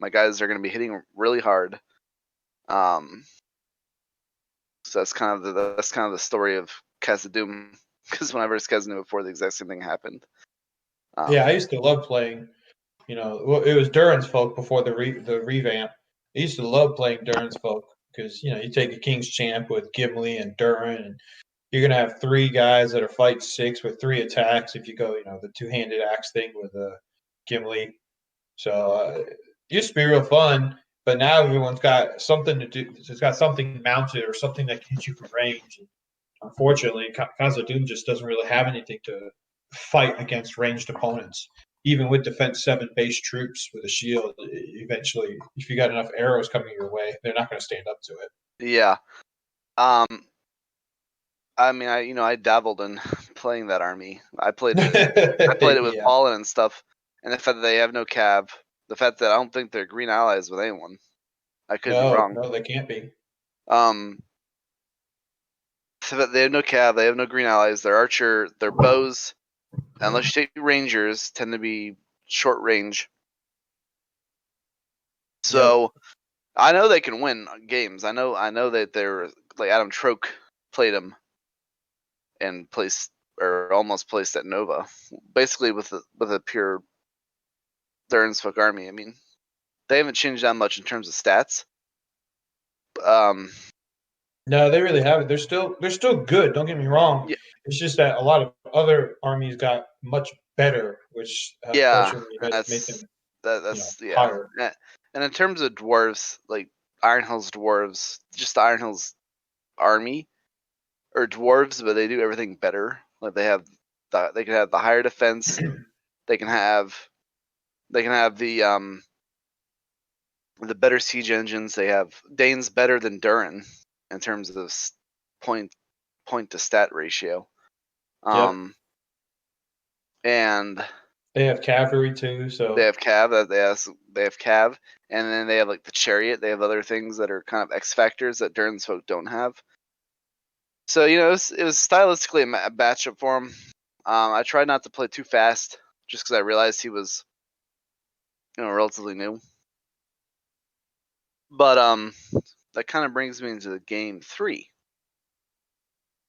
My guys are going to be hitting really hard. So that's kind of the story of Khazad-dûm, because when I versed Khazad-dûm before, the exact same thing happened. Yeah, I used to love playing. It was Durin's folk before the revamp. I used to love playing Durin's folk because you take a King's Champ with Gimli and Durin, and you're gonna have 3 guys that are fight 6 with 3 attacks. If you go, the 2-handed axe thing with Gimli. So it used to be real fun. But now everyone's got something to do. It's got something mounted or something that can hit you from range. Unfortunately, Khazad-dûm just doesn't really have anything to fight against ranged opponents. Even with defense 7 base troops with a shield, eventually, if you got enough arrows coming your way, they're not going to stand up to it. Yeah. I mean, I dabbled in playing that army. I played it with Paulin and stuff, and the fact that they have no cav, the fact that I don't think they're green allies with anyone. I could be wrong. No, they can't be. So that they have no cav, they have no green allies. Their archer, their bows, unless you take rangers, tend to be short range. So I know they can win games. I know that they're like Adam Troke played him and placed or almost placed at Nova, basically with a pure Thurnsfolk army. I mean, they haven't changed that much in terms of stats. No, they really haven't. They're still good. Don't get me wrong. Yeah. It's just that a lot of other armies got much better, which Yeah, unfortunately has made them that's higher. And in terms of dwarves, like Iron Hill's dwarves, just the Iron Hill's army are dwarves, but they do everything better. Like they can have the higher defense. They can have the better siege engines. They have Dane's better than Durin in terms of point to stat ratio. Yep. And They have cavalry too, so they have cav. They have cav, and then they have like the chariot. They have other things that are kind of X factors that Durin's folk don't have. So it was stylistically a matchup for him. I tried not to play too fast, just because I realized he was, relatively new. But that kind of brings me into game 3.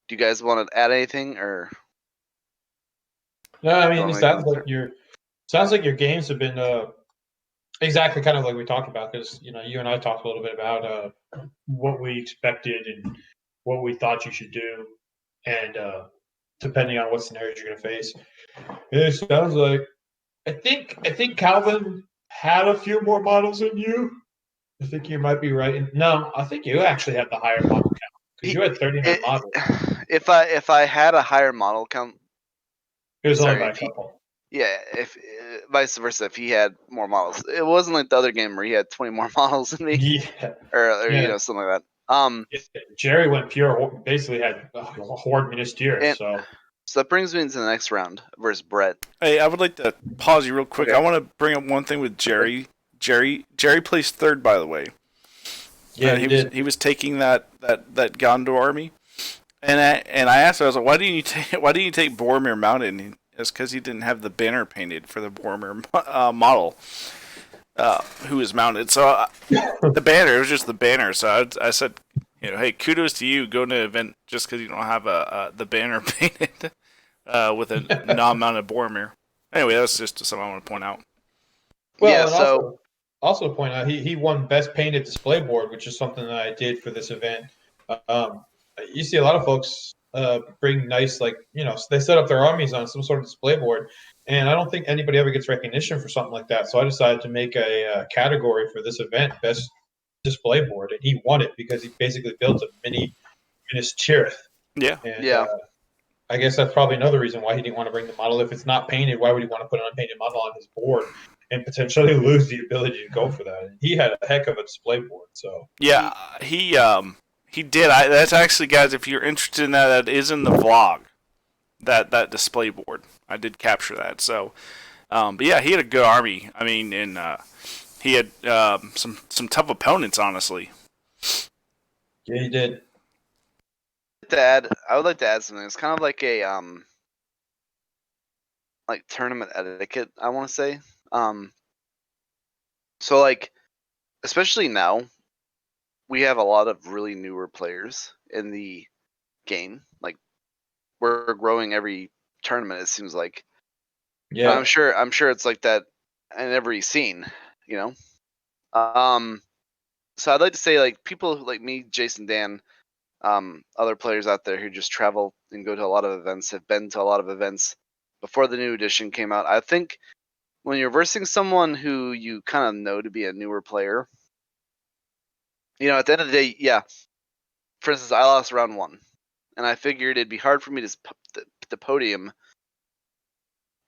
Do you guys want to add anything, or? No, I mean, it sounds like your games have been exactly kind of like we talked about, because you and I talked a little bit about what we expected and what we thought you should do, and depending on what scenarios you're going to face. It sounds like I think Calvin had a few more models than you. I think you might be right. No, I think you actually had the higher model count because you had 39 models. If I had a higher model count, It was only sorry, by a couple. if vice versa, if he had more models, it wasn't like the other game where he had 20 more models than me, Yeah, or yeah. something like that. Jerry went pure. Basically, had a horde minister. And So that brings me into the next round versus Brett. Hey, I would like to pause you real quick. Okay. I want to bring up one thing with Jerry. Jerry placed third, by the way. yeah, he was taking that Gondor army, and I asked him, I was like, why didn't you take Boromir mounted? It's because he didn't have the banner painted for the Boromir model, who was mounted. So the banner, it was just the banner. So I said, hey, kudos to you going to an event just because you don't have the banner painted with a non-mounted Boromir. Anyway, that's just something I want to point out. Well, Yeah, and so also point out he won best painted display board, which is something that I did for this event. You see a lot of folks bring nice, they set up their armies on some sort of display board, and I don't think anybody ever gets recognition for something like that. So I decided to make a category for this event, best display board, and he won it because he basically built a mini Minas Tirith. Yeah. And I guess that's probably another reason why he didn't want to bring the model. If it's not painted, why would he want to put an unpainted model on his board and potentially lose the ability to go for that? And he had a heck of a display board. So Yeah, he did. That's actually, guys, if you're interested in that is in the vlog. That display board, I did capture that. So, but yeah, he had a good army. I mean, and he had some tough opponents, honestly. yeah, he did. I would like to add something. It's kind of like a like tournament etiquette, I want to say. So like, especially now, we have a lot of really newer players in the game. Like, we're growing every tournament, it seems like. Yeah, I'm sure it's like that in every scene, you know. So I'd like to say, like, people like me, Jason, Dan, other players out there who just travel and go to a lot of events, have been to a lot of events before the new edition came out. I think when you're versing someone who you kind of know to be a newer player, at the end of the day, yeah. For instance, I lost round 1, and I figured it'd be hard for me to the podium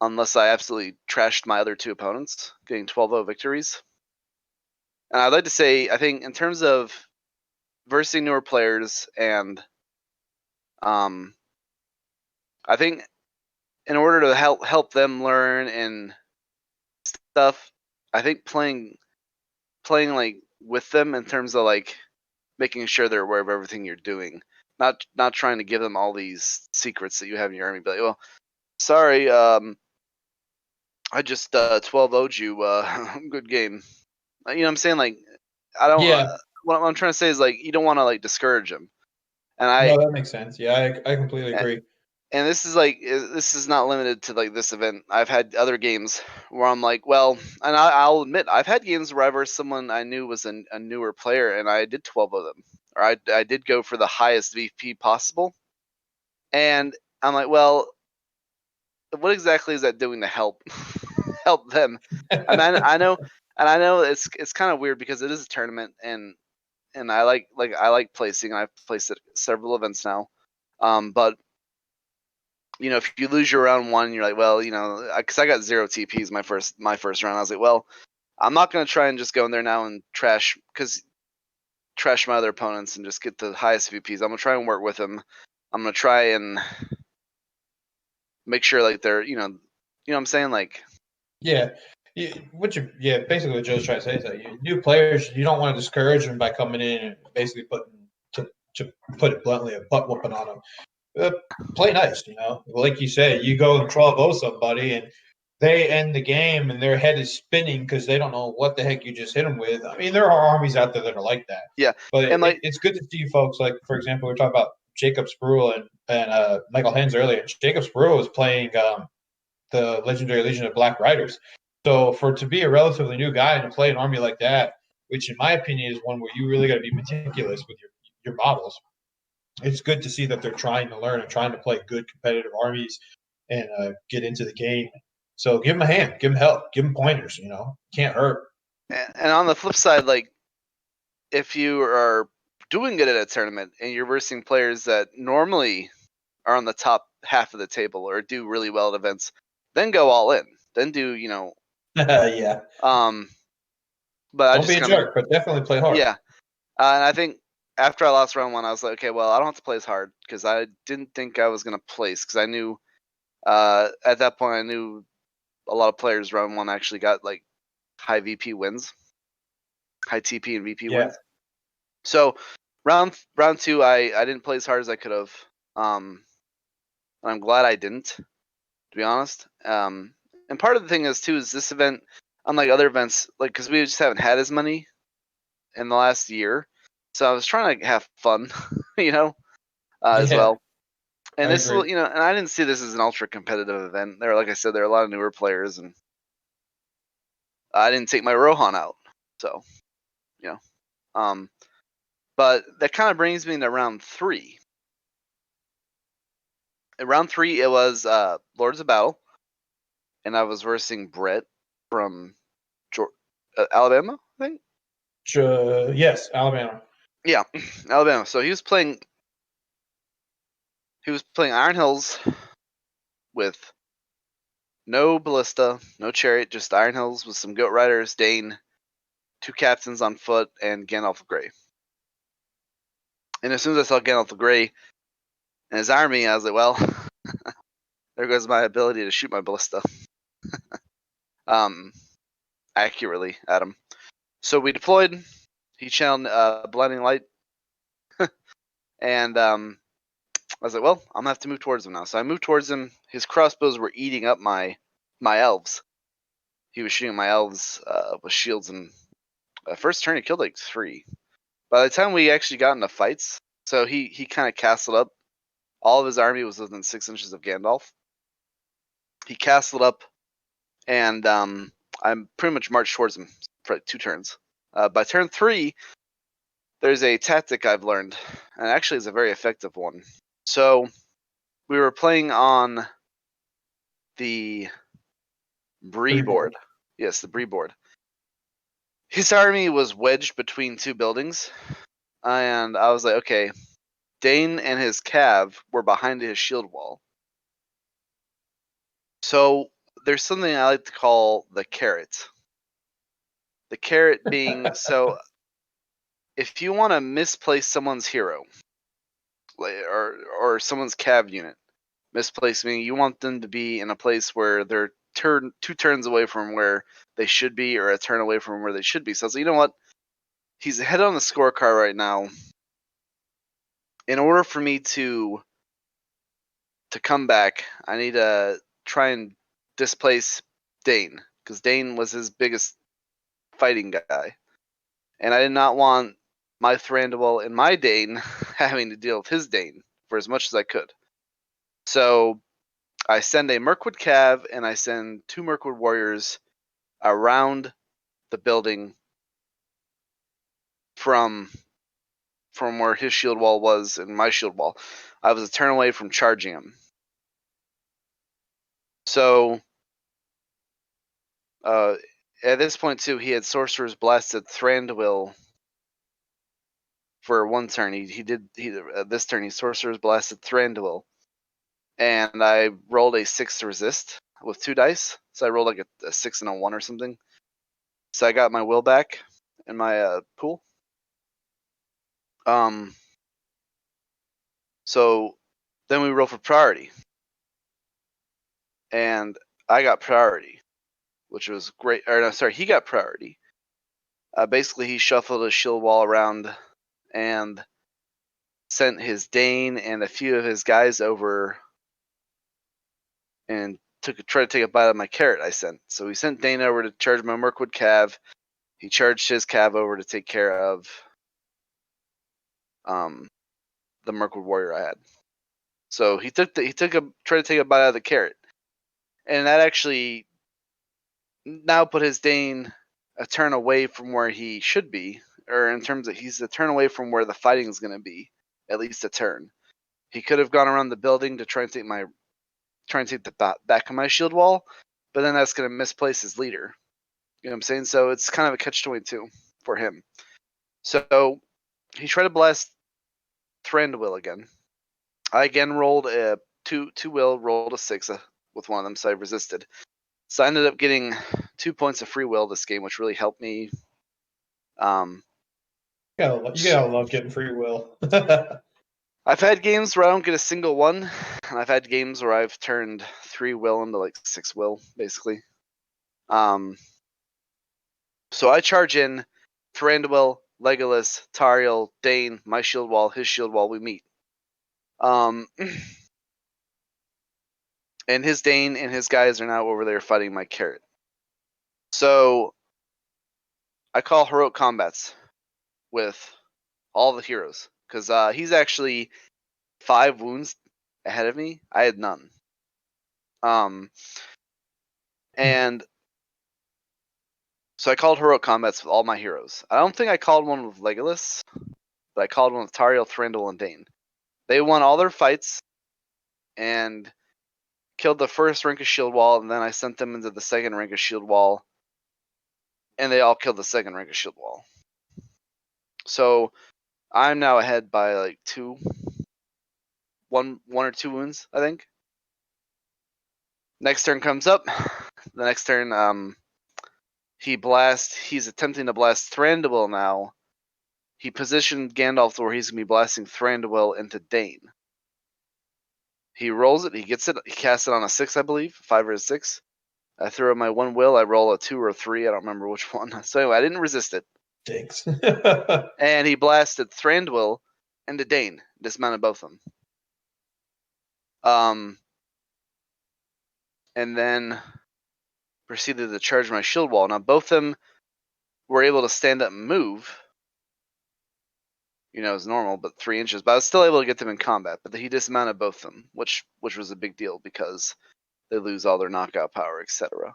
unless I absolutely trashed my other 2 opponents, getting 12-0 victories. And I'd like to say, I think in terms of versing newer players, and I think in order to help them learn and stuff, I think playing like with them in terms of like making sure they're aware of everything you're doing, not trying to give them all these secrets that you have in your army. But like, well, sorry, I just 12-0'd you. Good game. You know what I'm saying? Like, I don't. Yeah. What I'm trying to say is like you don't want to like discourage him. And No, that makes sense. Yeah, I completely agree. and this is like this is not limited to like this event. I've had other games where I'm like, well, and I'll admit I've had games where I versed someone I knew was a newer player, and I did 12 of them, or I did go for the highest VP possible, and I'm like, well, what exactly is that doing to help help them? I mean, I know, and I know it's kind of weird because it is a tournament, and I like placing. I've placed at several events now, but if you lose your round one, you're like, well, because I got 0 TPs my first round. I was like, well, I'm not gonna try and just go in there now and trash my other opponents and just get the highest VPs. I'm gonna try and work with them. I'm gonna try and make sure like they're, what I'm saying, like. Yeah. Basically what Joe's trying to say is that new players, you don't want to discourage them by coming in and basically to put it bluntly, a butt whooping on them. Play nice, like you say, you go and 12-0 somebody and they end the game and their head is spinning because they don't know what the heck you just hit them with. I mean, there are armies out there that are like that. Yeah, but and like, it's good to see folks like, for example, we are talking about Jacob Spruill and Michael Hens earlier. Jacob Spruill was playing the Legendary Legion of Black Riders. So to be a relatively new guy and to play an army like that, which in my opinion is one where you really got to be meticulous with your models, it's good to see that they're trying to learn and trying to play good competitive armies and get into the game. So give them a hand, give them help, give them pointers. Can't hurt. and on the flip side, like if you are doing good at a tournament and you're versing players that normally are on the top half of the table or do really well at events, then go all in. Then do Yeah. But I Don't just be a kind of, jerk, but definitely play hard. yeah. And I think after I lost round one, I was like, okay, well, I don't have to play as hard because I didn't think I was gonna place because I knew at that point I knew a lot of players round one actually got like high VP wins, high TP and VP Yeah. wins. So round two, I didn't play as hard as I could have. And I'm glad I didn't, to be honest. And part of the thing is too is this event, unlike other events, like because we just haven't had as many in the last year, so I was trying to have fun, as Yeah, well. And I this will, agree. and I didn't see this as an ultra competitive event. There, like I said, there are a lot of newer players, and I didn't take my Rohan out, so but that kind of brings me to round three. In round three, it was Lords of Battle, and I was versing Brett from Alabama, I think. Yes, Alabama. Yeah, Alabama. So he was playing Iron Hills with no ballista, no chariot, just Iron Hills with some goat riders, Dane, 2 captains on foot, and Gandalf of Grey. And as soon as I saw Gandalf the Grey and his army, I was like, well, there goes my ability to shoot my ballista accurately at him. So we deployed. He channeled Blinding Light. And I was like, well, I'm going to have to move towards him now. So I moved towards him. His crossbows were eating up my elves. He was shooting my elves with shields. And first turn, he killed like 3. By the time we actually got into fights, so he kind of castled up. All of his army was within 6 inches of Gandalf. He castled up, and I pretty much marched towards him for like 2 turns. By turn 3, there's a tactic I've learned, and actually it's a very effective one. So we were playing on the Bree board. Yes, the Bree board. His army was wedged between 2 buildings, and I was like, okay, Dane and his cav were behind his shield wall. So there's something I like to call the carrot. The carrot being, so if you want to misplace someone's hero or someone's cav unit, misplace meaning you want them to be in a place where they're 2 turns away from where they should be or a turn away from where they should be. So I was like, you know what? He's ahead on the scorecard right now. In order for me to come back, I need to try and displace Dane because Dane was his biggest fighting guy, and I did not want my Thranduil and my Dane having to deal with his Dane for as much as I could. So I send a Mirkwood Cav and I send 2 Mirkwood Warriors around the building from where his shield wall was and my shield wall. I was a turn away from charging him. So at this point too, he had Sorcerer's Blasted Thranduil for 1 turn. He this turn he Sorcerer's Blasted Thranduil, and I rolled a 6 to resist with 2 dice. So I rolled like a 6 and a 1 or something. So I got my will back in my pool. So then we roll for priority, and I got priority, which was great. Or no, sorry, he got priority. Basically, he shuffled his shield wall around and sent his Dane and a few of his guys over and tried to take a bite of my carrot I sent. So he sent Dane over to charge my Mirkwood Cav. He charged his Cav over to take care of the Mirkwood Warrior I had. So he tried to take a bite out of the carrot, and that actually now put his Dane a turn away from where he should be, or in terms of he's a turn away from where the fighting is going to be, at least a turn. He could have gone around the building to try and take the back of my shield wall, but then that's going to misplace his leader. You know what I'm saying? So it's kind of a catch-22 for him. So he tried to blast Thranduil again. I again rolled a 2 will, rolled a 6 with one of them, so I resisted. So I ended up getting 2 points of free will this game, which really helped me. You gotta love getting free will. I've had games where I don't get a single one, and I've had games where I've turned 3 will into like 6 will, basically. So I charge in Thranduil, Legolas, Tariel, Dane, my shield wall, his shield wall, we meet. And his Dane and his guys are now over there fighting my carrot. So I call heroic combats with all the heroes, because he's actually 5 wounds ahead of me. I had none. And so I called heroic combats with all my heroes. I don't think I called one with Legolas, but I called one with Tariel, Thranduil, and Dane. They won all their fights and killed the first rank of shield wall, and then I sent them into the second rank of shield wall, and they all killed the second rank of shield wall. So I'm now ahead by like 1 or 2 wounds, I think. Next turn comes up. The next turn, he's attempting to blast Thranduil now. He positioned Gandalf where he's gonna be blasting Thranduil into Dane. He rolls it, he gets it, he casts it on a 6, I believe, 5 or a 6. I throw my 1 will, I roll a 2 or a 3, I don't remember which one. So anyway, I didn't resist it. Thanks. And he blasted Thranduil into Dane, dismounted both of them. And then proceeded to charge my shield wall. Now both of them were able to stand up and move, as normal, but 3 inches. But I was still able to get them in combat. But he dismounted both of them, which was a big deal because they lose all their knockout power, etc.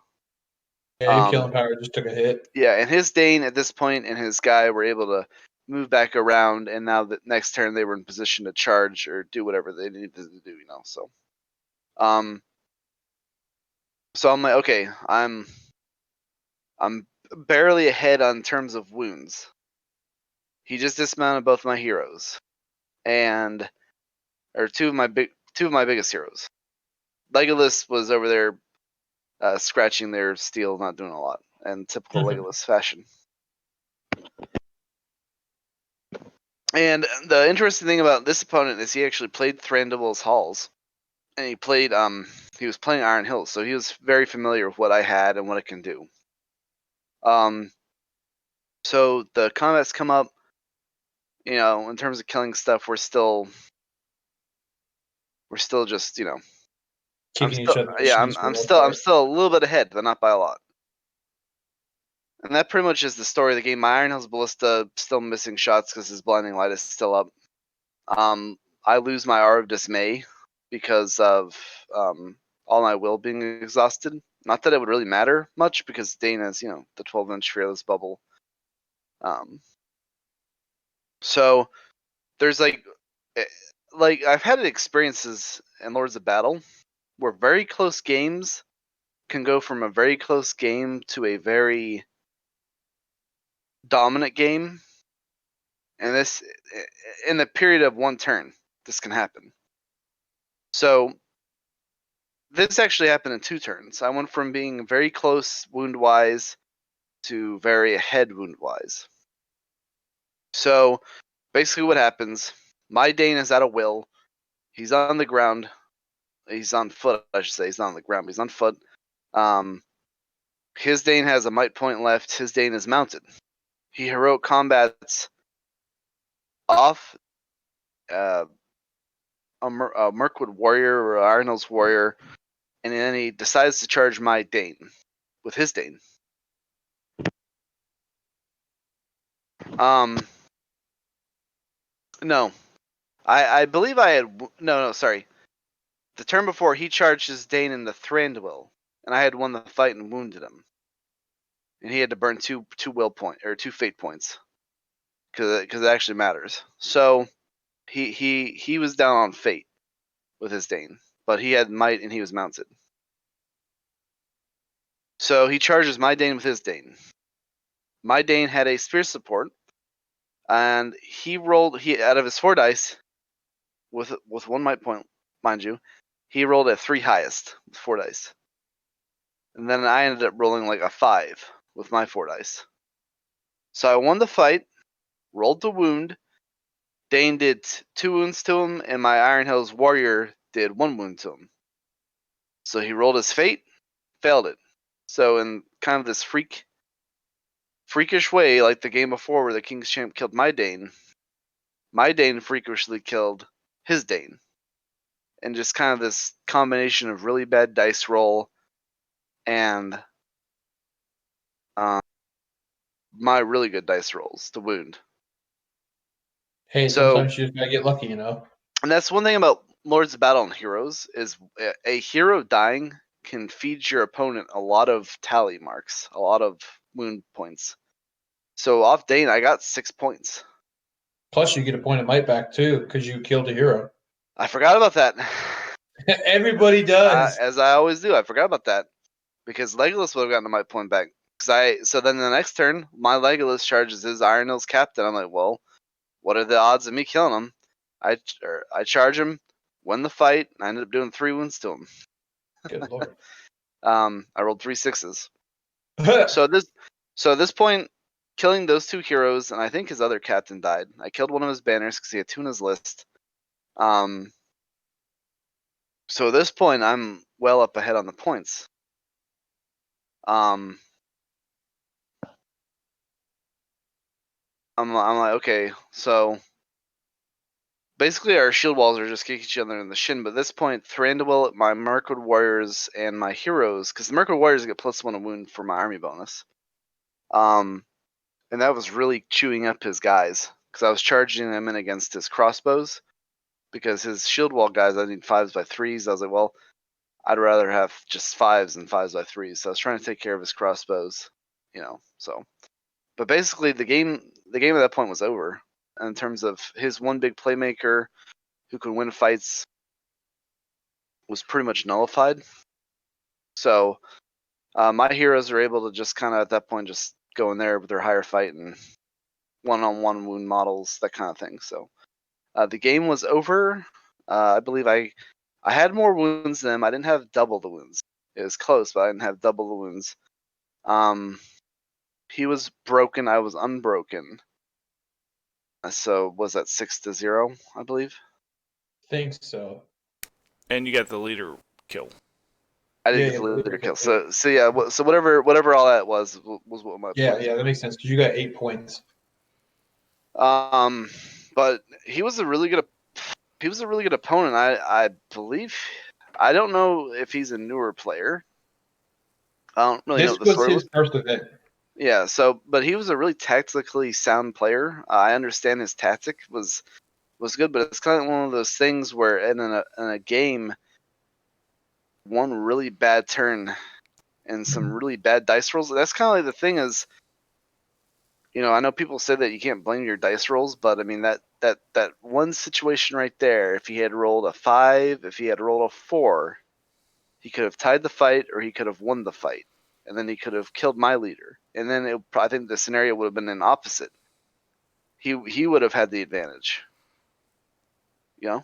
Yeah, your killing power just took a hit. Yeah, and his Dane at this point and his guy were able to move back around, and now the next turn they were in position to charge or do whatever they needed to do, So, so I'm like, okay, I'm barely ahead on terms of wounds. He just dismounted both my heroes, or two of my biggest heroes. Legolas was over there scratching their steel, not doing a lot, in typical Legolas fashion. And the interesting thing about this opponent is he actually played Thranduil's Halls, and he was playing Iron Hills, so he was very familiar with what I had and what it can do. So the combats come up, in terms of killing stuff, we're still just, Kicking each other. I'm still a little bit ahead, but not by a lot. And that pretty much is the story of the game. My Iron Hill's Ballista still missing shots because his Blinding Light is still up. I lose my Aura of Dismay because of all my will being exhausted. Not that it would really matter much because Dane has, the 12-inch Fearless Bubble. So there's like I've had experiences in Lords of Battle where very close games can go from a very close game to a very dominant game, and this in the period of one turn, this can happen. So this actually happened in 2 turns. I went from being very close wound wise to very ahead wound wise. So basically, what happens? My Dane is out of will. He's on the ground. He's on foot, I should say. He's not on the ground, but he's on foot. His Dane has a might point left. His Dane is mounted. He heroic combats off a Mirkwood warrior or Iron Hills warrior, and then he decides to charge my Dane with his Dane. No, I believe I had no. Sorry, the turn before he charged his Dane in the Thranduil, and I had won the fight and wounded him, and he had to burn two will point or 2 fate points because it actually matters. So he was down on fate with his Dane, but he had might and he was mounted. So he charges my Dane with his Dane. My Dane had a spear support, and he rolled out of his 4 dice with 1 might point, mind you. He rolled a 3 highest with 4 dice, and then I ended up rolling like a 5 with my 4 dice. So I won the fight, rolled the wound. Dane did 2 wounds to him, and my Iron Hills warrior did 1 wound to him. So he rolled his fate, failed it. So in kind of this freakish way, like the game before where the King's Champ killed my Dane freakishly killed his Dane. And just kind of this combination of really bad dice roll and my really good dice rolls to wound. Hey, So, sometimes you just gotta get lucky, And that's one thing about Lords of Battle and Heroes is a hero dying can feed your opponent a lot of tally marks, a lot of wound points. So off Dane, I got 6 points. Plus, you get a point of might back too because you killed a hero. I forgot about that. Everybody does. As I always do, I forgot about that because Legolas would have gotten a might point back. So then the next turn, my Legolas charges his Iron Hills captain. I'm like, well, what are the odds of me killing him? I charge him, win the fight. And I ended up doing 3 wounds to him. Good lord. I rolled 3 6s. So at this point, killing those 2 heroes, and I think his other captain died. I killed one of his banners because he had 2 in his list. So at this point, I'm well up ahead on the points. I'm like, okay, so basically our shield walls are just kicking each other in the shin. But at this point, Thranduil, my Mirkwood warriors, and my heroes, because the Mirkwood warriors get +1 wound for my army bonus. And that was really chewing up his guys because I was charging them in against his crossbows because his shield wall guys, I need 5s by 3s. I was like, well, I'd rather have just 5s than 5s by 3s. So I was trying to take care of his crossbows, so. But basically, the game at that point was over in terms of his one big playmaker who could win fights was pretty much nullified. So my heroes are able to just kind of at that point just go in there with their higher fight and one-on-one wound models, that kind of thing. So the game was over. I believe I had more wounds than him. I didn't have double the wounds. It was close, but I didn't have double the wounds. He was broken. I was unbroken. So was that 6-0, I believe? Think so. And you got the leader kill. I didn't get the leader kill. So yeah. So whatever all that was what my yeah that makes sense because you got 8 points. But he was a really good opponent. I believe. I don't know if he's a newer player. I don't really know what the story was. This was his first event. Yeah. So, but he was a really tactically sound player. I understand his tactic was good, but it's kind of one of those things where in a game, one really bad turn and some really bad dice rolls. That's kind of like the thing is, I know people say that you can't blame your dice rolls, but I mean that one situation right there, if he had rolled a 5, if he had rolled a 4, he could have tied the fight or he could have won the fight, and then he could have killed my leader, and then I think the scenario would have been an opposite. He would have had the advantage. Yeah,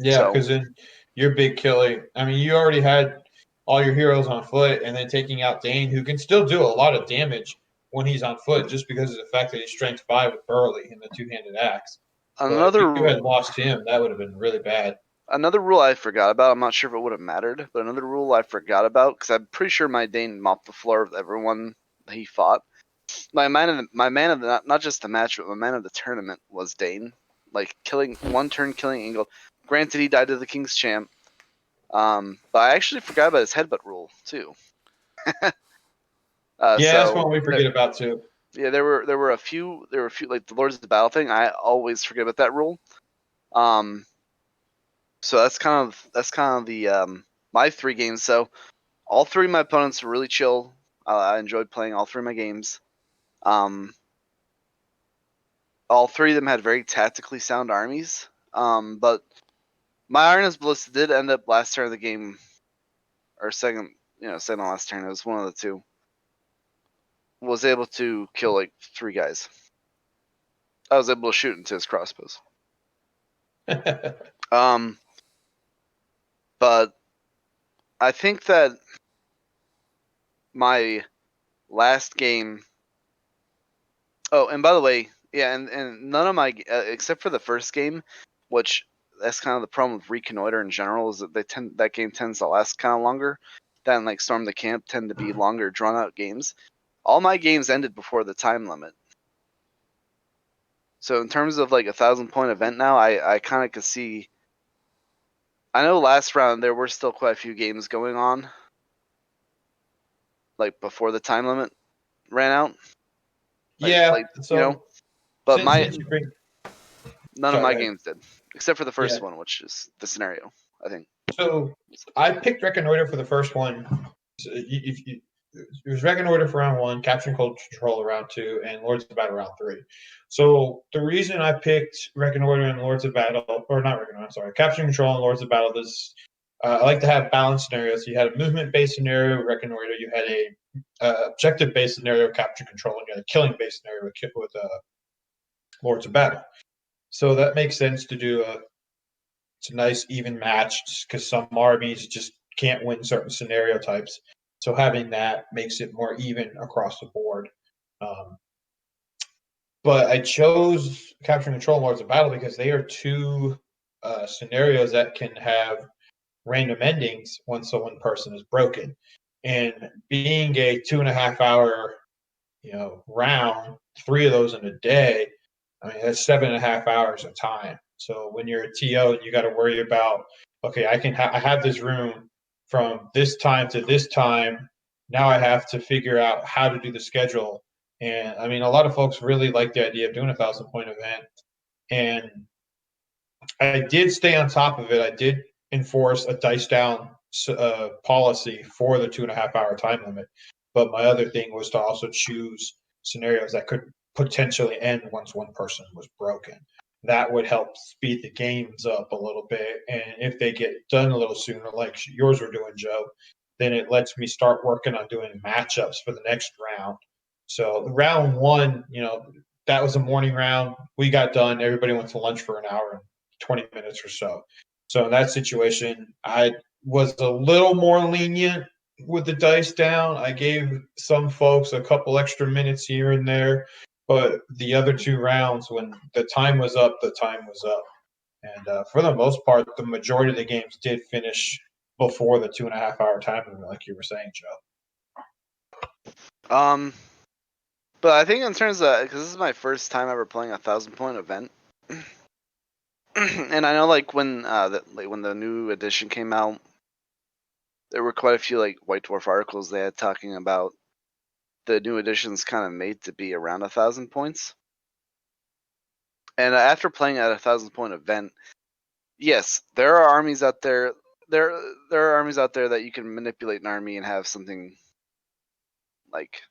So because then you're big killing. I mean, you already had all your heroes on foot, and then taking out Dane, who can still do a lot of damage when he's on foot, just because of the fact that he's strength 5 with Burley and the two-handed axe. But if you another had lost him, that would have been really bad. another rule I forgot about. I'm not sure if it would have mattered, but another rule I forgot about because I'm pretty sure my Dane mopped the floor with everyone he fought. My man of the not just the match, but my man of the tournament was Dane. Like killing one turn, killing Ingold. Granted, he died to the King's Champ. But I actually forgot about his headbutt rule too. Yeah, that's So one we forget about too. yeah, there were a few like the Lords of the Battle thing. I always forget about that rule. So that's kind of the my 3 games. So all 3 of my opponents were really chill. I enjoyed playing all 3 of my games. All 3 of them had very tactically sound armies. But my Iron Ballista did end up last turn of the game, or second to last turn. It was one of the two. Was able to kill like 3 guys. I was able to shoot into his crossbows. But I think that my last game. Oh, and by the way, yeah, and none of my except for the first game, which that's kind of the problem with Reconnoiter in general, is that that game tends to last kind of longer than like Storm the Camp tend to be longer drawn out games. All my games ended before the time limit. So in terms of like a 1,000-point event now, I kind of could see. I know last round there were still quite a few games going on, like before the time limit ran out. Yeah, But since you bring, none of sorry, my go ahead. games did, except for the Yeah, first one, which is the scenario, I think. so I picked Reconnoiter for the first one. So it was Reconnoiter for round 1, Capturing Control round 2, and Lords of Battle round 3. So the reason I picked Reconnoiter and Lords of Battle, or not Reconnoiter, I'm sorry, Capturing Control and Lords of Battle is I like to have balanced scenarios. You had a movement-based scenario, Reconnoiter. You had a objective-based scenario, Capture Control, and you had a killing-based scenario with Lords of Battle. So that makes sense to do it's a nice even match because some armies just can't win certain scenario types. So having that makes it more even across the board. Um, but I chose Capture and Control Lords of Battle because they are 2 scenarios that can have random endings once the one person is broken. And being a 2.5 hour, round, 3 of those in a day, I mean, that's 7.5 hours of time. So when you're a TO, you got to worry about, okay, I have this room from this time to this time. Now I have to figure out how to do the schedule. And I mean, a lot of folks really like the idea of doing a 1,000-point event. And I did stay on top of it. I did enforce a dice down policy for the 2.5 hour time limit. But my other thing was to also choose scenarios that could potentially end once one person was broken. That would help speed the games up a little bit. And if they get done a little sooner, like yours were doing, Joe, then it lets me start working on doing matchups for the next round. So round 1, that was a morning round. We got done. Everybody went to lunch for an hour and 20 minutes or so. So in that situation, I was a little more lenient with the dice down. I gave some folks a couple extra minutes here and there, but the other 2 rounds, when the time was up, the time was up. And for the most part, the majority of the games did finish before the 2.5 hour time limit, like you were saying, Joe. But I think in terms of, because this is my first time ever playing a 1,000-point event, and I know like when the new edition came out, there were quite a few like White Dwarf articles they had talking about the new edition's kind of made to be around 1,000 points. And after playing at 1,000-point event, yes, there are armies out there. There are armies out there that you can manipulate an army and have something like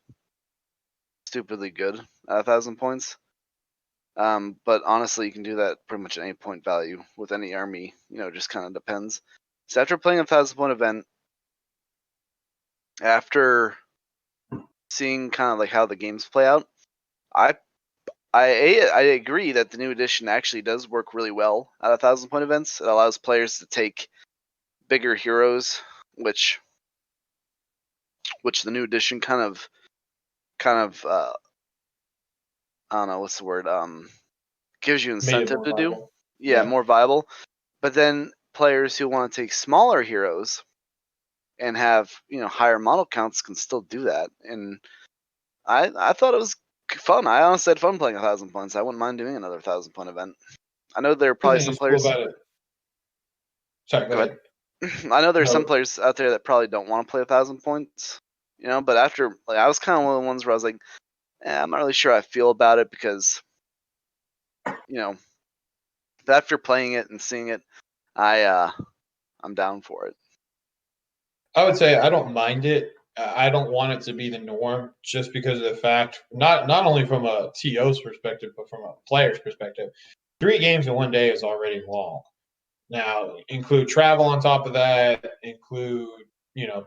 stupidly good at 1,000 points. But honestly, you can do that pretty much at any point value with any army. Just kind of depends. So after playing a 1,000-point event, after seeing kind of like how the games play out, I agree that the new edition actually does work really well at 1,000-point events. It allows players to take bigger heroes, which the new edition kind of I don't know what's the word, gives you incentive to do. Yeah, more viable. But then players who want to take smaller heroes and have higher model counts can still do that. And I thought it was fun. I honestly had fun playing 1,000 points. I wouldn't mind doing another 1,000-point event. I know there are probably some players. Cool about it. Sorry, go ahead. I know there's some players out there that probably don't want to play 1,000 points. But after I was kind of one of the ones where I was like, I'm not really sure how I feel about it because, but after playing it and seeing it, I'm down for it. I would say I don't mind it. I don't want it to be the norm just because of the fact, not only from a TO's perspective, but from a player's perspective. 3 games in one day is already long. Now, include travel on top of that, include,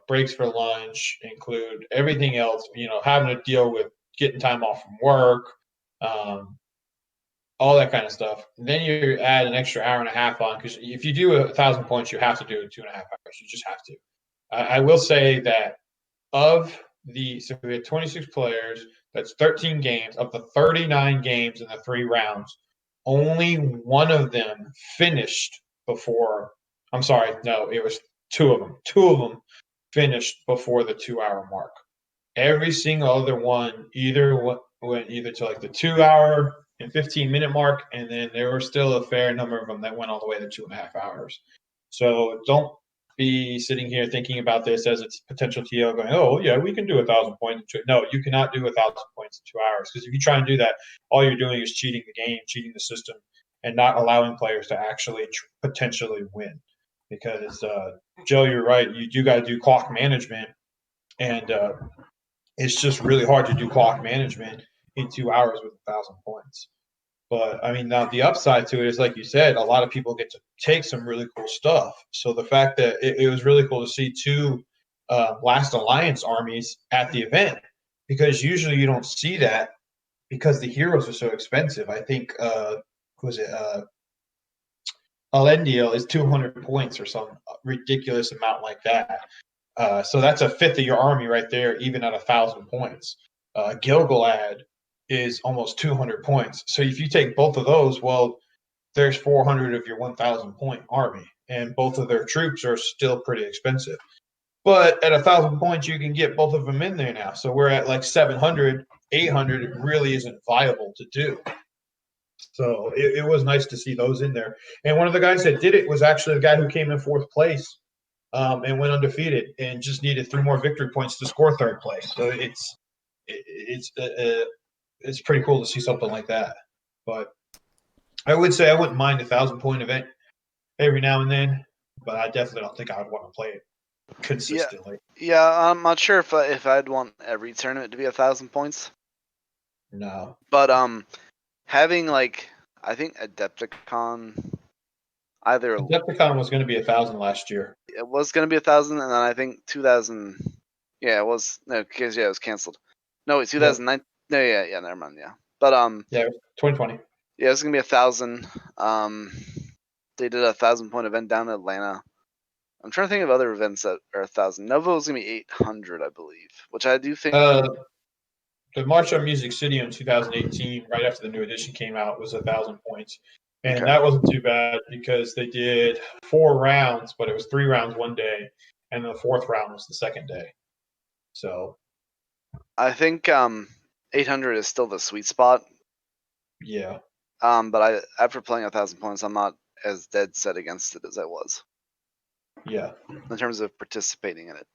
breaks for lunch, include everything else, having to deal with getting time off from work, all that kind of stuff. And then you add an extra hour and a half on, because if you do 1,000 points, you have to do it 2.5 hours. You just have to. I will say that so we had 26 players. That's 13 games. Of the 39 games in the 3 rounds, only one of them finished before. I'm sorry, no, it was 2 of them. 2 of them finished before the 2-hour mark. Every single other one either went either to like the 2-hour and 15-minute mark, and then there were still a fair number of them that went all the way to 2.5 hours. So don't be sitting here thinking about this as a potential TO going, oh, yeah, we can do 1,000 points. No, you cannot do 1,000 points in 2 hours, because if you try and do that, all you're doing is cheating the game, cheating the system, and not allowing players to actually potentially win. Because, Joe, you're right. You do got to do clock management, and it's just really hard to do clock management in 2 hours with 1,000 points. But I mean, now the upside to it is, like you said, a lot of people get to take some really cool stuff. So the fact that it was really cool to see 2 Last Alliance armies at the event, because usually you don't see that because the heroes are so expensive. I think Elendil is 200 points or some ridiculous amount like that. So that's a fifth of your army right there, even at 1,000 points. Gilgalad is almost 200 points. So if you take both of those, well, there's 400 of your 1,000-point army, and both of their troops are still pretty expensive. But at 1,000 points, you can get both of them in there now. So we're at like 700, 800. It really isn't viable to do. So it was nice to see those in there. And one of the guys that did it was actually the guy who came in 4th place and went undefeated and just needed 3 more victory points to score 3rd place. So it's pretty cool to see something like that. But I would say I wouldn't mind a 1,000-point event every now and then, but I definitely don't think I would want to play it consistently. Yeah, I'm not sure if I'd want every tournament to be 1,000 points. No. But having I think Adepticon Adepticon was going to be 1,000 last year. It was going to be 1,000, and then I think 2,000. Yeah, it was because it was canceled. No, wait, 2009. No, yeah, never mind. Yeah, but yeah, 2020. Yeah, it's gonna be 1,000. They did a 1,000-point event down in Atlanta. I'm trying to think of other events that are 1,000. Nova was gonna be 800, I believe, which I do think. The March on Music City in 2018, right after the new edition came out, was 1,000 points. And that wasn't too bad because they did 4 rounds, but it was 3 rounds one day, and the 4th round was the second day. So I think 800 is still the sweet spot. Yeah. But after playing 1,000 points, I'm not as dead set against it as I was. Yeah. In terms of participating in it.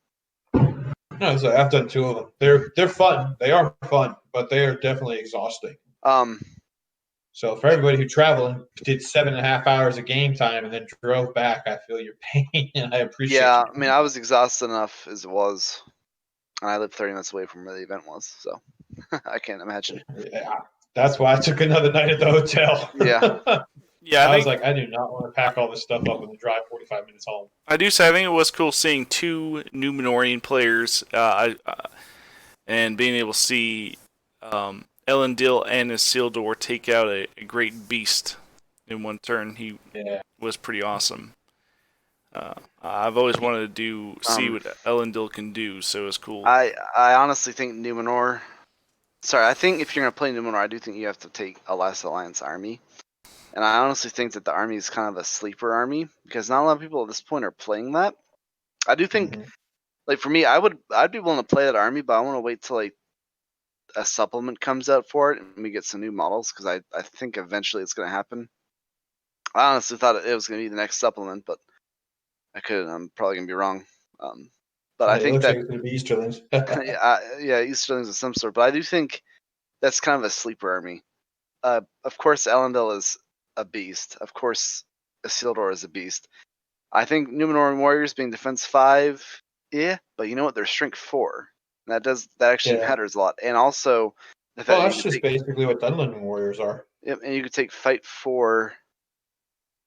No, so I've done 2 of them. They're fun. They are fun, but they are definitely exhausting. So for everybody who traveled and did 7.5 hours of game time and then drove back, I feel your pain and I appreciate Yeah, you. I mean, I was exhausted enough as it was. And I live 30 minutes away from where the event was, so I can't imagine. Yeah, that's why I took another night at the hotel. Yeah. Yeah, I was like, I do not want to pack all this stuff up and drive 45 minutes home. I do say I think it was cool seeing 2 Numenorian players and being able to see Elendil and Isildur take out a great beast in one turn. He was pretty awesome. I've always wanted to see what Elendil can do, so it's cool. I honestly think Numenor. Sorry, I think if you're gonna play Numenor, I do think you have to take a Last Alliance army. And I honestly think that the army is kind of a sleeper army because not a lot of people at this point are playing that. I do think, like for me, I'd be willing to play that army, but I want to wait till like a supplement comes out for it and we get some new models because I think eventually it's gonna happen. I honestly thought it was gonna be the next supplement, but I'm probably gonna be wrong. But I think looks that like it's going to be Easterlings. yeah, Easterlings of some sort. But I do think that's kind of a sleeper army. Of course, Elendil is a beast. Of course, Isildur is a beast. I think Numenorean warriors being defense 5, yeah, but you know what? They're strength 4. And that actually matters a lot. And also the fact that's just basically what Dunland warriors are. Yep, and you could take fight 4.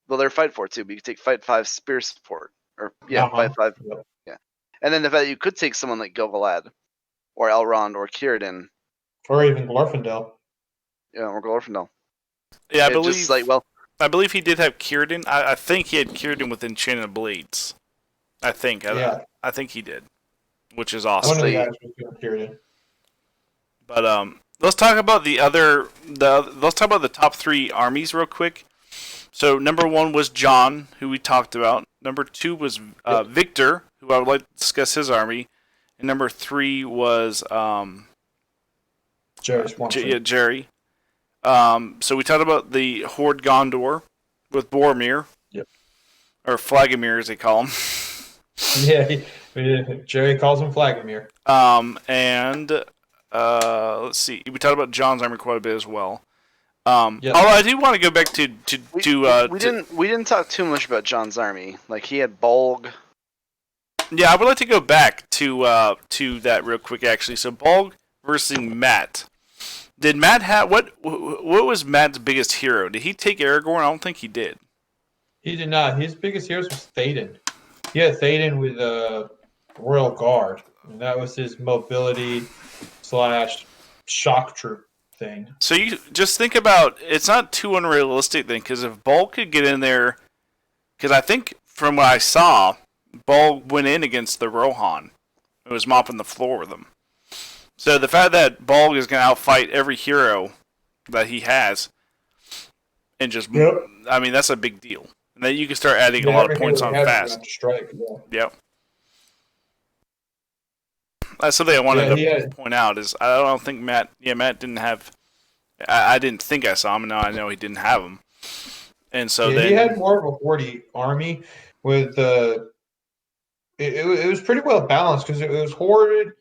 Well, they're fight 4 too, but you could take fight 5 spear support. Or fight 5. Yep. Yeah. And then the fact that you could take someone like Gilgalad or Elrond or Círdan. Or even Glorfindel. Yeah, or Glorfindel. Yeah, I believe he did have Círdan. I think he had Círdan with Enchanted Blades. I think. I think he did, which is awesome. One of the guys was doing Círdan. But let's talk about let's talk about the top 3 armies real quick. So number 1 was John, who we talked about. Number 2 was Victor, who I would like to discuss his army, and number 3 was Jerry. Jerry. So we talked about the Horde Gondor with Boromir. Yep. Or Flagomir, as they call him. Yeah, Jerry calls him Flagomir. And let's see. We talked about John's army quite a bit as well. Although I do want to go back to we didn't talk too much about John's army. Like he had Bolg. Yeah, I would like to go back to that real quick actually. So Bolg versus Matt. Did Matt have what was Matt's biggest hero? Did he take Aragorn? I don't think he did. He did not. His biggest heroes was Théoden. He had Théoden with Royal Guard, and that was his mobility / shock troop thing. So you just think about it's not too unrealistic then, because if Bolg could get in there, because I think from what I saw, Bolg went in against the Rohan. It was mopping the floor with them. So the fact that Bolg is going to outfight every hero that he has, and just, I mean, that's a big deal. And then you can start adding a lot of points on fast. Strike, Yep. That's something I wanted to point out is I don't think Matt didn't have. I didn't think I saw him, and now I know he didn't have him. And so then he had more of a horde army with the. It was pretty well balanced because it was hoarded,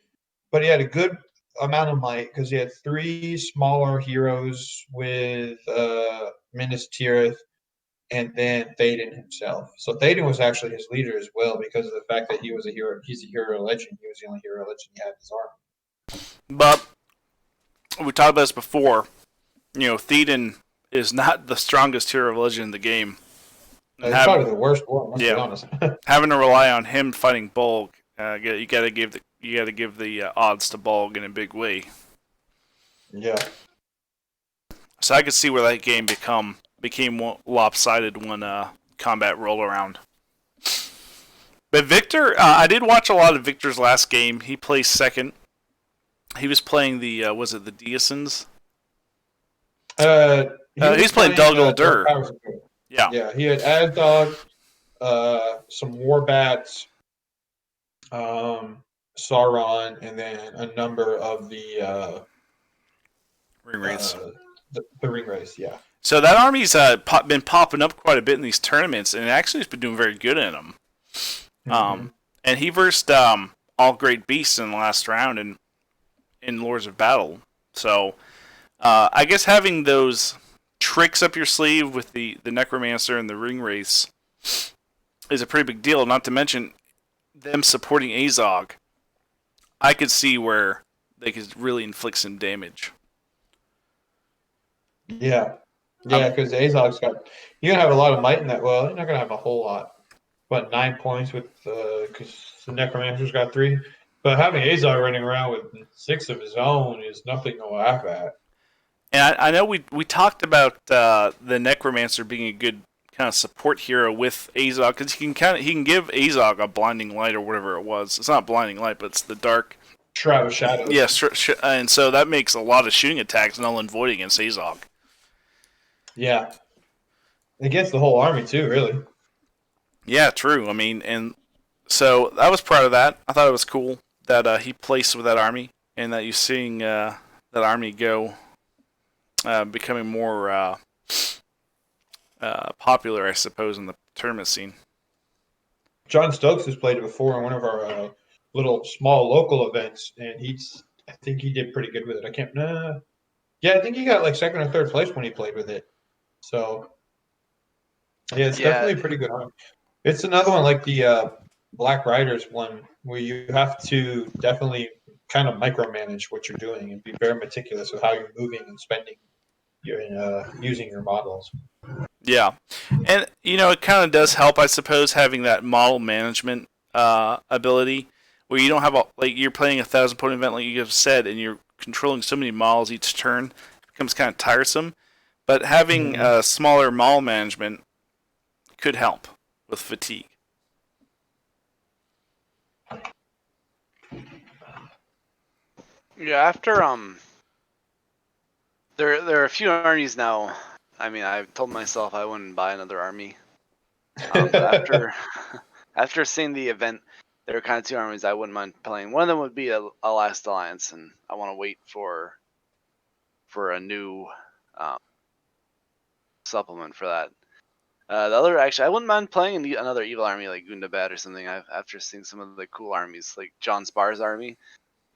but he had a good amount of might because he had 3 smaller heroes with Minas Tirith and then Théoden himself. So Théoden was actually his leader as well because of the fact that he was a hero. He's a hero legend. He was the only hero legend he had in his army. But we talked about this before. You know, Théoden is not the strongest hero legend in the game. He's probably the worst one. Let's be honest. Having to rely on him fighting Bolg, you got to give the odds to Bolg in a big way. Yeah. So I could see where that game became lopsided when combat rolled around. But Victor, I did watch a lot of Victor's last game. He placed second. He was playing the was it the Deasons? He's playing Dol Guldur. Yeah, he had Asdog, some Warbats, Sauron, and then a number of the Ringwraiths. The Ringwraiths, yeah. So that army's been popping up quite a bit in these tournaments, and it actually has been doing very good in them. And he versed, all great beasts in the last round in Lords of Battle. So I guess having those tricks up your sleeve with the Necromancer and the Ring Wraiths is a pretty big deal. Not to mention them supporting Azog. I could see where they could really inflict some damage. Yeah. Yeah, because Azog's got you're gonna have a lot of might in that. Well, you're not gonna have a whole lot. But 9 points with because the Necromancer's got 3. But having Azog running around with 6 of his own is nothing to laugh at. And I know we talked about the Necromancer being a good kind of support hero with Azog because he can give Azog a blinding light or whatever it was. It's not blinding light, but it's the dark. Shroud of Shadows. Yes, and so that makes a lot of shooting attacks null and void against Azog. Yeah. Against the whole army too, really. Yeah, true. I mean, and so I was proud of that. I thought it was cool that he placed with that army and that you're seeing that army go becoming more popular, I suppose, in the tournament scene. John Stokes has played it before in one of our little small local events, and I think he did pretty good with it. I can't. Yeah, I think he got like second or third place when he played with it. So yeah, it's definitely a pretty good army. It's another one like the Black Riders one where you have to definitely kind of micromanage what you're doing and be very meticulous with how you're moving and spending your using your models. Yeah, and it kind of does help, I suppose, having that model management ability where you don't have like you're playing 1,000-point event like you have said, and you're controlling so many models each turn, it becomes kind of tiresome. But having smaller model management could help with fatigue. Yeah, after there are a few armies now. I mean, I told myself I wouldn't buy another army. But after seeing the event, there are kind of 2 armies I wouldn't mind playing. One of them would be a Last Alliance, and I want to wait for a new supplement for that. The other, actually, I wouldn't mind playing another evil army like Gundabad or something. After seeing some of the cool armies, like John Sparr's army,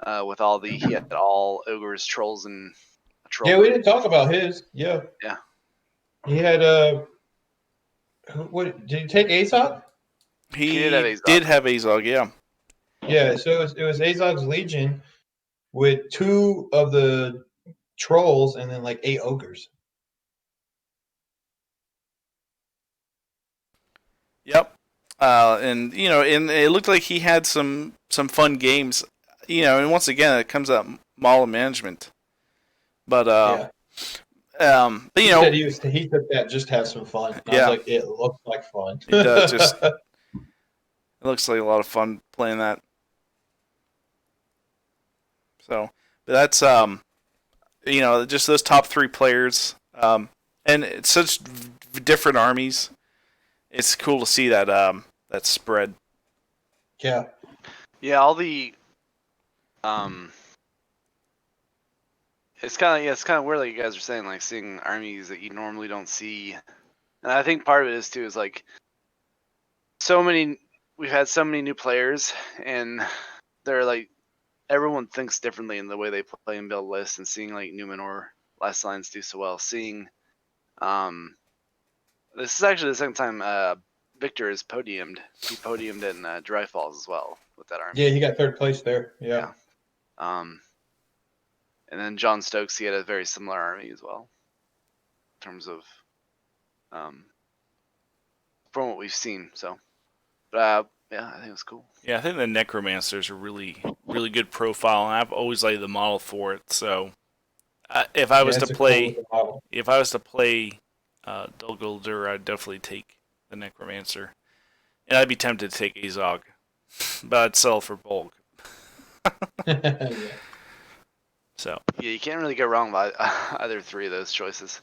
with he had all ogres, trolls, and a troll. Yeah, we didn't talk about his. Yeah. Yeah. He had what did he take Azog? He did have Azog. did have Azog, yeah. Yeah, so it was Azog's Legion with 2 of the trolls and then like 8 ogres. Yep. And and it looked like he had some fun games. And once again, it comes up model management. But but he said he took that just to have some fun. I was like, it looks like fun. It does. It looks like a lot of fun playing that. So, but that's just those top 3 players, and it's such different armies. It's cool to see that that spread. Yeah. Yeah, all the it's kind of weird, like you guys are saying, like seeing armies that you normally don't see, and I think part of it is too is like we've had so many new players, and they're like everyone thinks differently in the way they play and build lists, and seeing like Numenor Last Lines do so well, seeing this is actually the second time Victor is podiumed. He podiumed in Dry Falls as well with that army. Yeah, he got 3rd place there. Yeah. And then John Stokes, he had a very similar army as well, in terms of from what we've seen. So, but yeah, I think it was cool. Yeah, I think the Necromancer's a really good profile, and I've always liked the model for it. So, if I was to play Dulguldur, I'd definitely take the Necromancer, and I'd be tempted to take Azog, but I'd sell for bulk. Yeah. So yeah, you can't really go wrong by either 3 of those choices.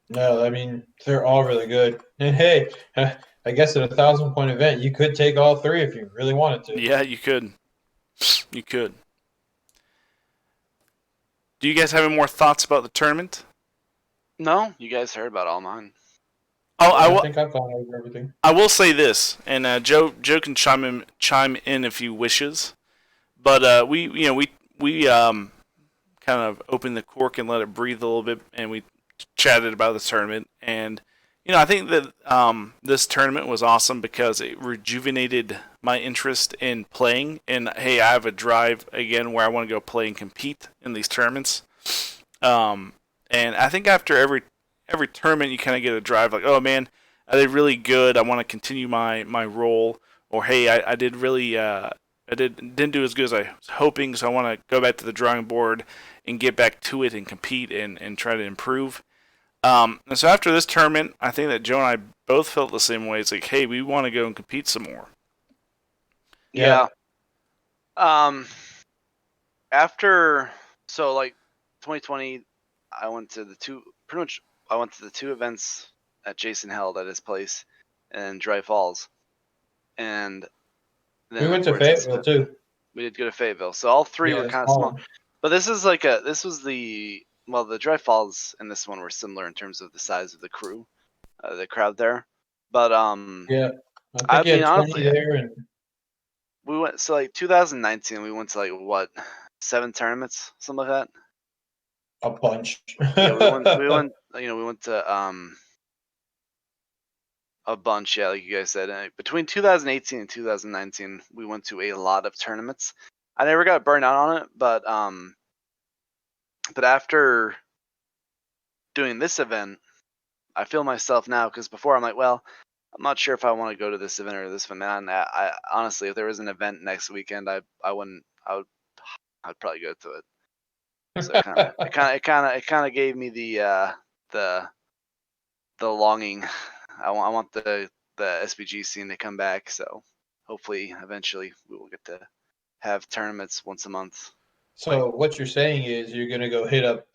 No, I mean they're all really good. And hey, I guess at a 1,000-point event, you could take all 3 if you really wanted to. yeah, you could. You could. Do you guys have any more thoughts about the tournament? No, you guys heard about all mine. Oh, Yeah, I think I've gone over everything. I will say this, and Joe can chime in if he wishes. But we kind of opened the cork and let it breathe a little bit, and we chatted about the tournament. And I think that this tournament was awesome because it rejuvenated my interest in playing. And hey, I have a drive again where I want to go play and compete in these tournaments. And I think after every tournament, you kind of get a drive like, oh man, I did really good. I want to continue my role. Or hey, I did really I didn't do as good as I was hoping, so I want to go back to the drawing board and get back to it and compete and try to improve. And so after this tournament, I think that Joe and I both felt the same way. It's like, hey, we want to go and compete some more. Yeah. After 2020, I went to the two events that Jason held at his place in Dry Falls, and then We went to Fayetteville too. we did go to Fayetteville. So all three were it's kind of small. But this was the Dry Falls and this one were similar in terms of the size of the crew, the crowd there. But Yeah, I think you had 20 there, and we went 2019. We went to 7 tournaments, something like that. a bunch. Yeah, we went. We went to a bunch. Yeah, like you guys said. Between 2018 and 2019, we went to a lot of tournaments. I never got burned out on it, but after doing this event, I feel myself now because before I'm like, well, I'm not sure if I want to go to this event or this event. And I honestly, if there was an event next weekend, I'd probably go to it. So it kind of gave me the longing. I want the SBG scene to come back. So hopefully, eventually, we will get to have tournaments once a month. So what you're saying is you're gonna go hit up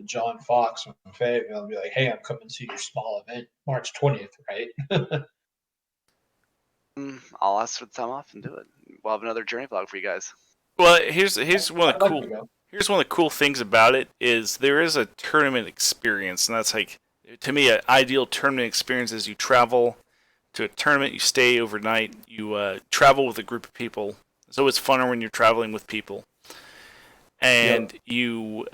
John Fox from Fayetteville and be like, "Hey, I'm coming to your small event, March 20th, right?" I'll ask for the time off and do it. We'll have another journey vlog for you guys. Well, here's one of the cool things about it is there is a tournament experience, and that's like to me an ideal tournament experience is you travel to a tournament, you stay overnight, you travel with a group of people. It's always funner when you're traveling with people, and you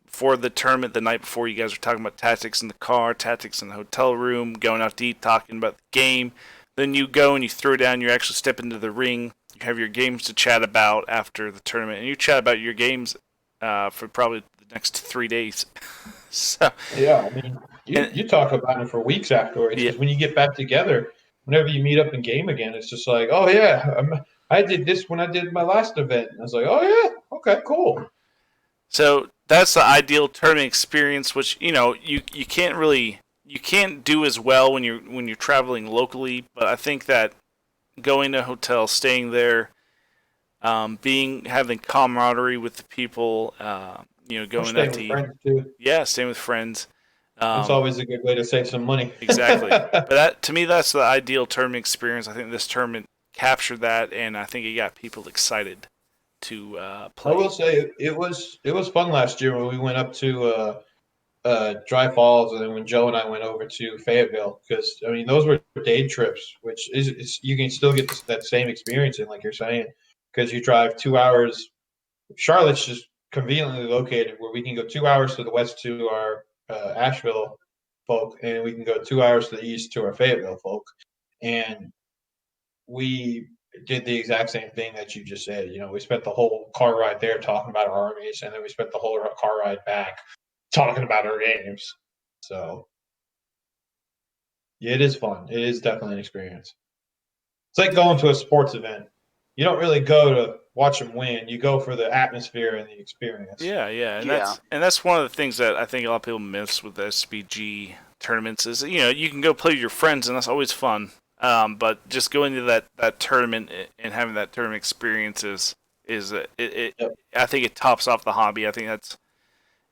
for the tournament the night before, you guys are talking about tactics in the car, tactics in the hotel room, going out to eat, talking about the game. Then you go and you throw down. You actually step into the ring. You have your games to chat about after the tournament, and you chat about your games for probably the next 3 days. So yeah, I mean, you talk about it for weeks afterwards because when you get back together, whenever you meet up in game again, it's just like, oh yeah, I did this when I did my last event. And I was like, oh yeah, okay, cool. So that's the ideal tournament experience, which you can't do as well when you're traveling locally. But I think that going to a hotel, staying there, having camaraderie with the people, going out to eat. Yeah, staying with friends. It's always a good way to save some money. Exactly. But to me, that's the ideal tournament experience. I think this tournament captured that, and I think it got people excited to play. I will say it was fun last year when we went up to Dry Falls, and then when Joe and I went over to Fayetteville, because I mean those were day trips, which is you can still get that same experience in, like you're saying, because you drive 2 hours. Charlotte's just conveniently located where we can go 2 hours to the west to our Asheville folk, and we can go 2 hours to the east to our Fayetteville folk, and we did the exact same thing that you just said. We spent the whole car ride there talking about our armies, and then we spent the whole car ride back talking about our games. So yeah, it is fun. It is definitely an experience. It's like going to a sports event. You don't really go to watch them win. You go for the atmosphere and the experience. Yeah, and that's one of the things that I think a lot of people miss with the SBG tournaments is you can go play with your friends and that's always fun. But just going to that tournament and having that tournament experience I think it tops off the hobby. I think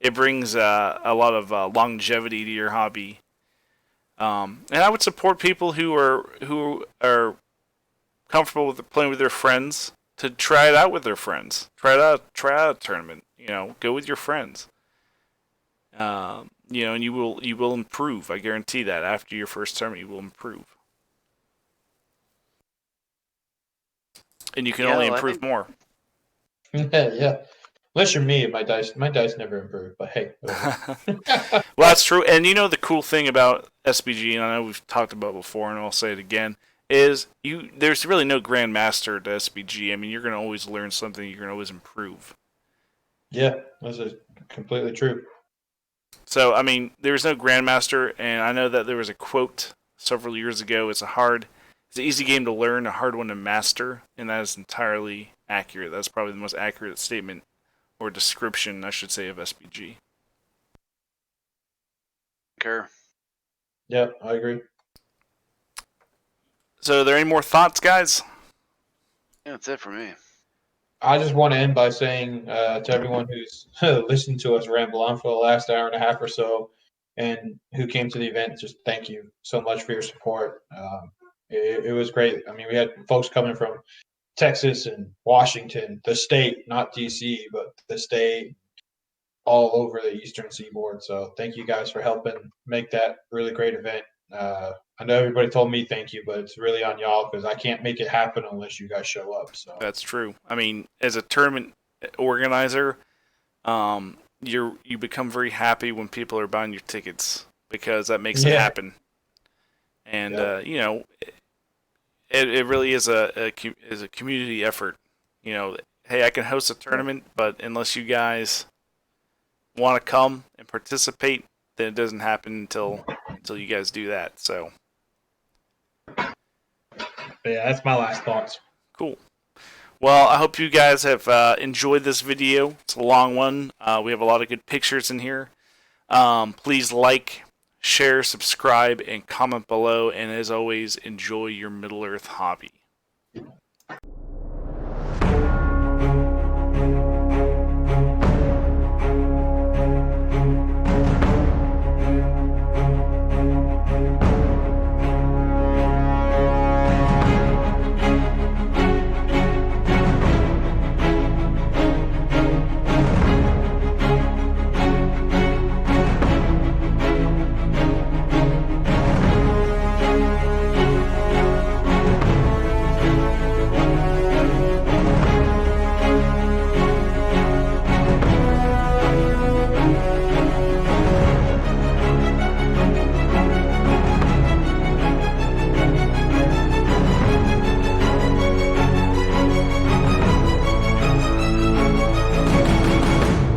it brings a lot of longevity to your hobby. And I would support people who are comfortable with playing with their friends to try it out with their friends. Try out a tournament. Go with your friends. And you will improve. I guarantee that after your first tournament, you will improve, and you can only improve more. Yeah. Unless you're me, my dice never improve. But hey. Well, that's true. And the cool thing about SBG, and I know we've talked about it before, and I'll say it again, is there's really no grandmaster to SBG. I mean, you're going to always learn something. You're going to always improve. Yeah, that's completely true. So, I mean, there's no grandmaster, and I know that there was a quote several years ago. It's an easy game to learn, a hard one to master, and that is entirely accurate. That's probably the most accurate statement or description, I should say, of SBG. Sure. Yeah, I agree. So, are there any more thoughts, guys? Yeah, that's it for me. I just want to end by saying to everyone who's listened to us ramble on for the last hour and a half or so, and who came to the event, just thank you so much for your support. It was great. I mean, we had folks coming from Texas and Washington, the state, not DC, but the state, all over the Eastern Seaboard. So thank you guys for helping make that really great event. I know everybody told me thank you, but it's really on y'all because I can't make it happen unless you guys show up. So that's true. I mean, as a tournament organizer, you become very happy when people are buying your tickets because that makes it happen. And it really is a community effort. Hey, I can host a tournament, but unless you guys want to come and participate, then it doesn't happen until you guys do that. So yeah, that's my last thoughts. Cool. Well, I hope you guys have enjoyed this video. It's a long one. We have a lot of good pictures in here. Please like, share, subscribe, and comment below. And as always, enjoy your Middle Earth hobby.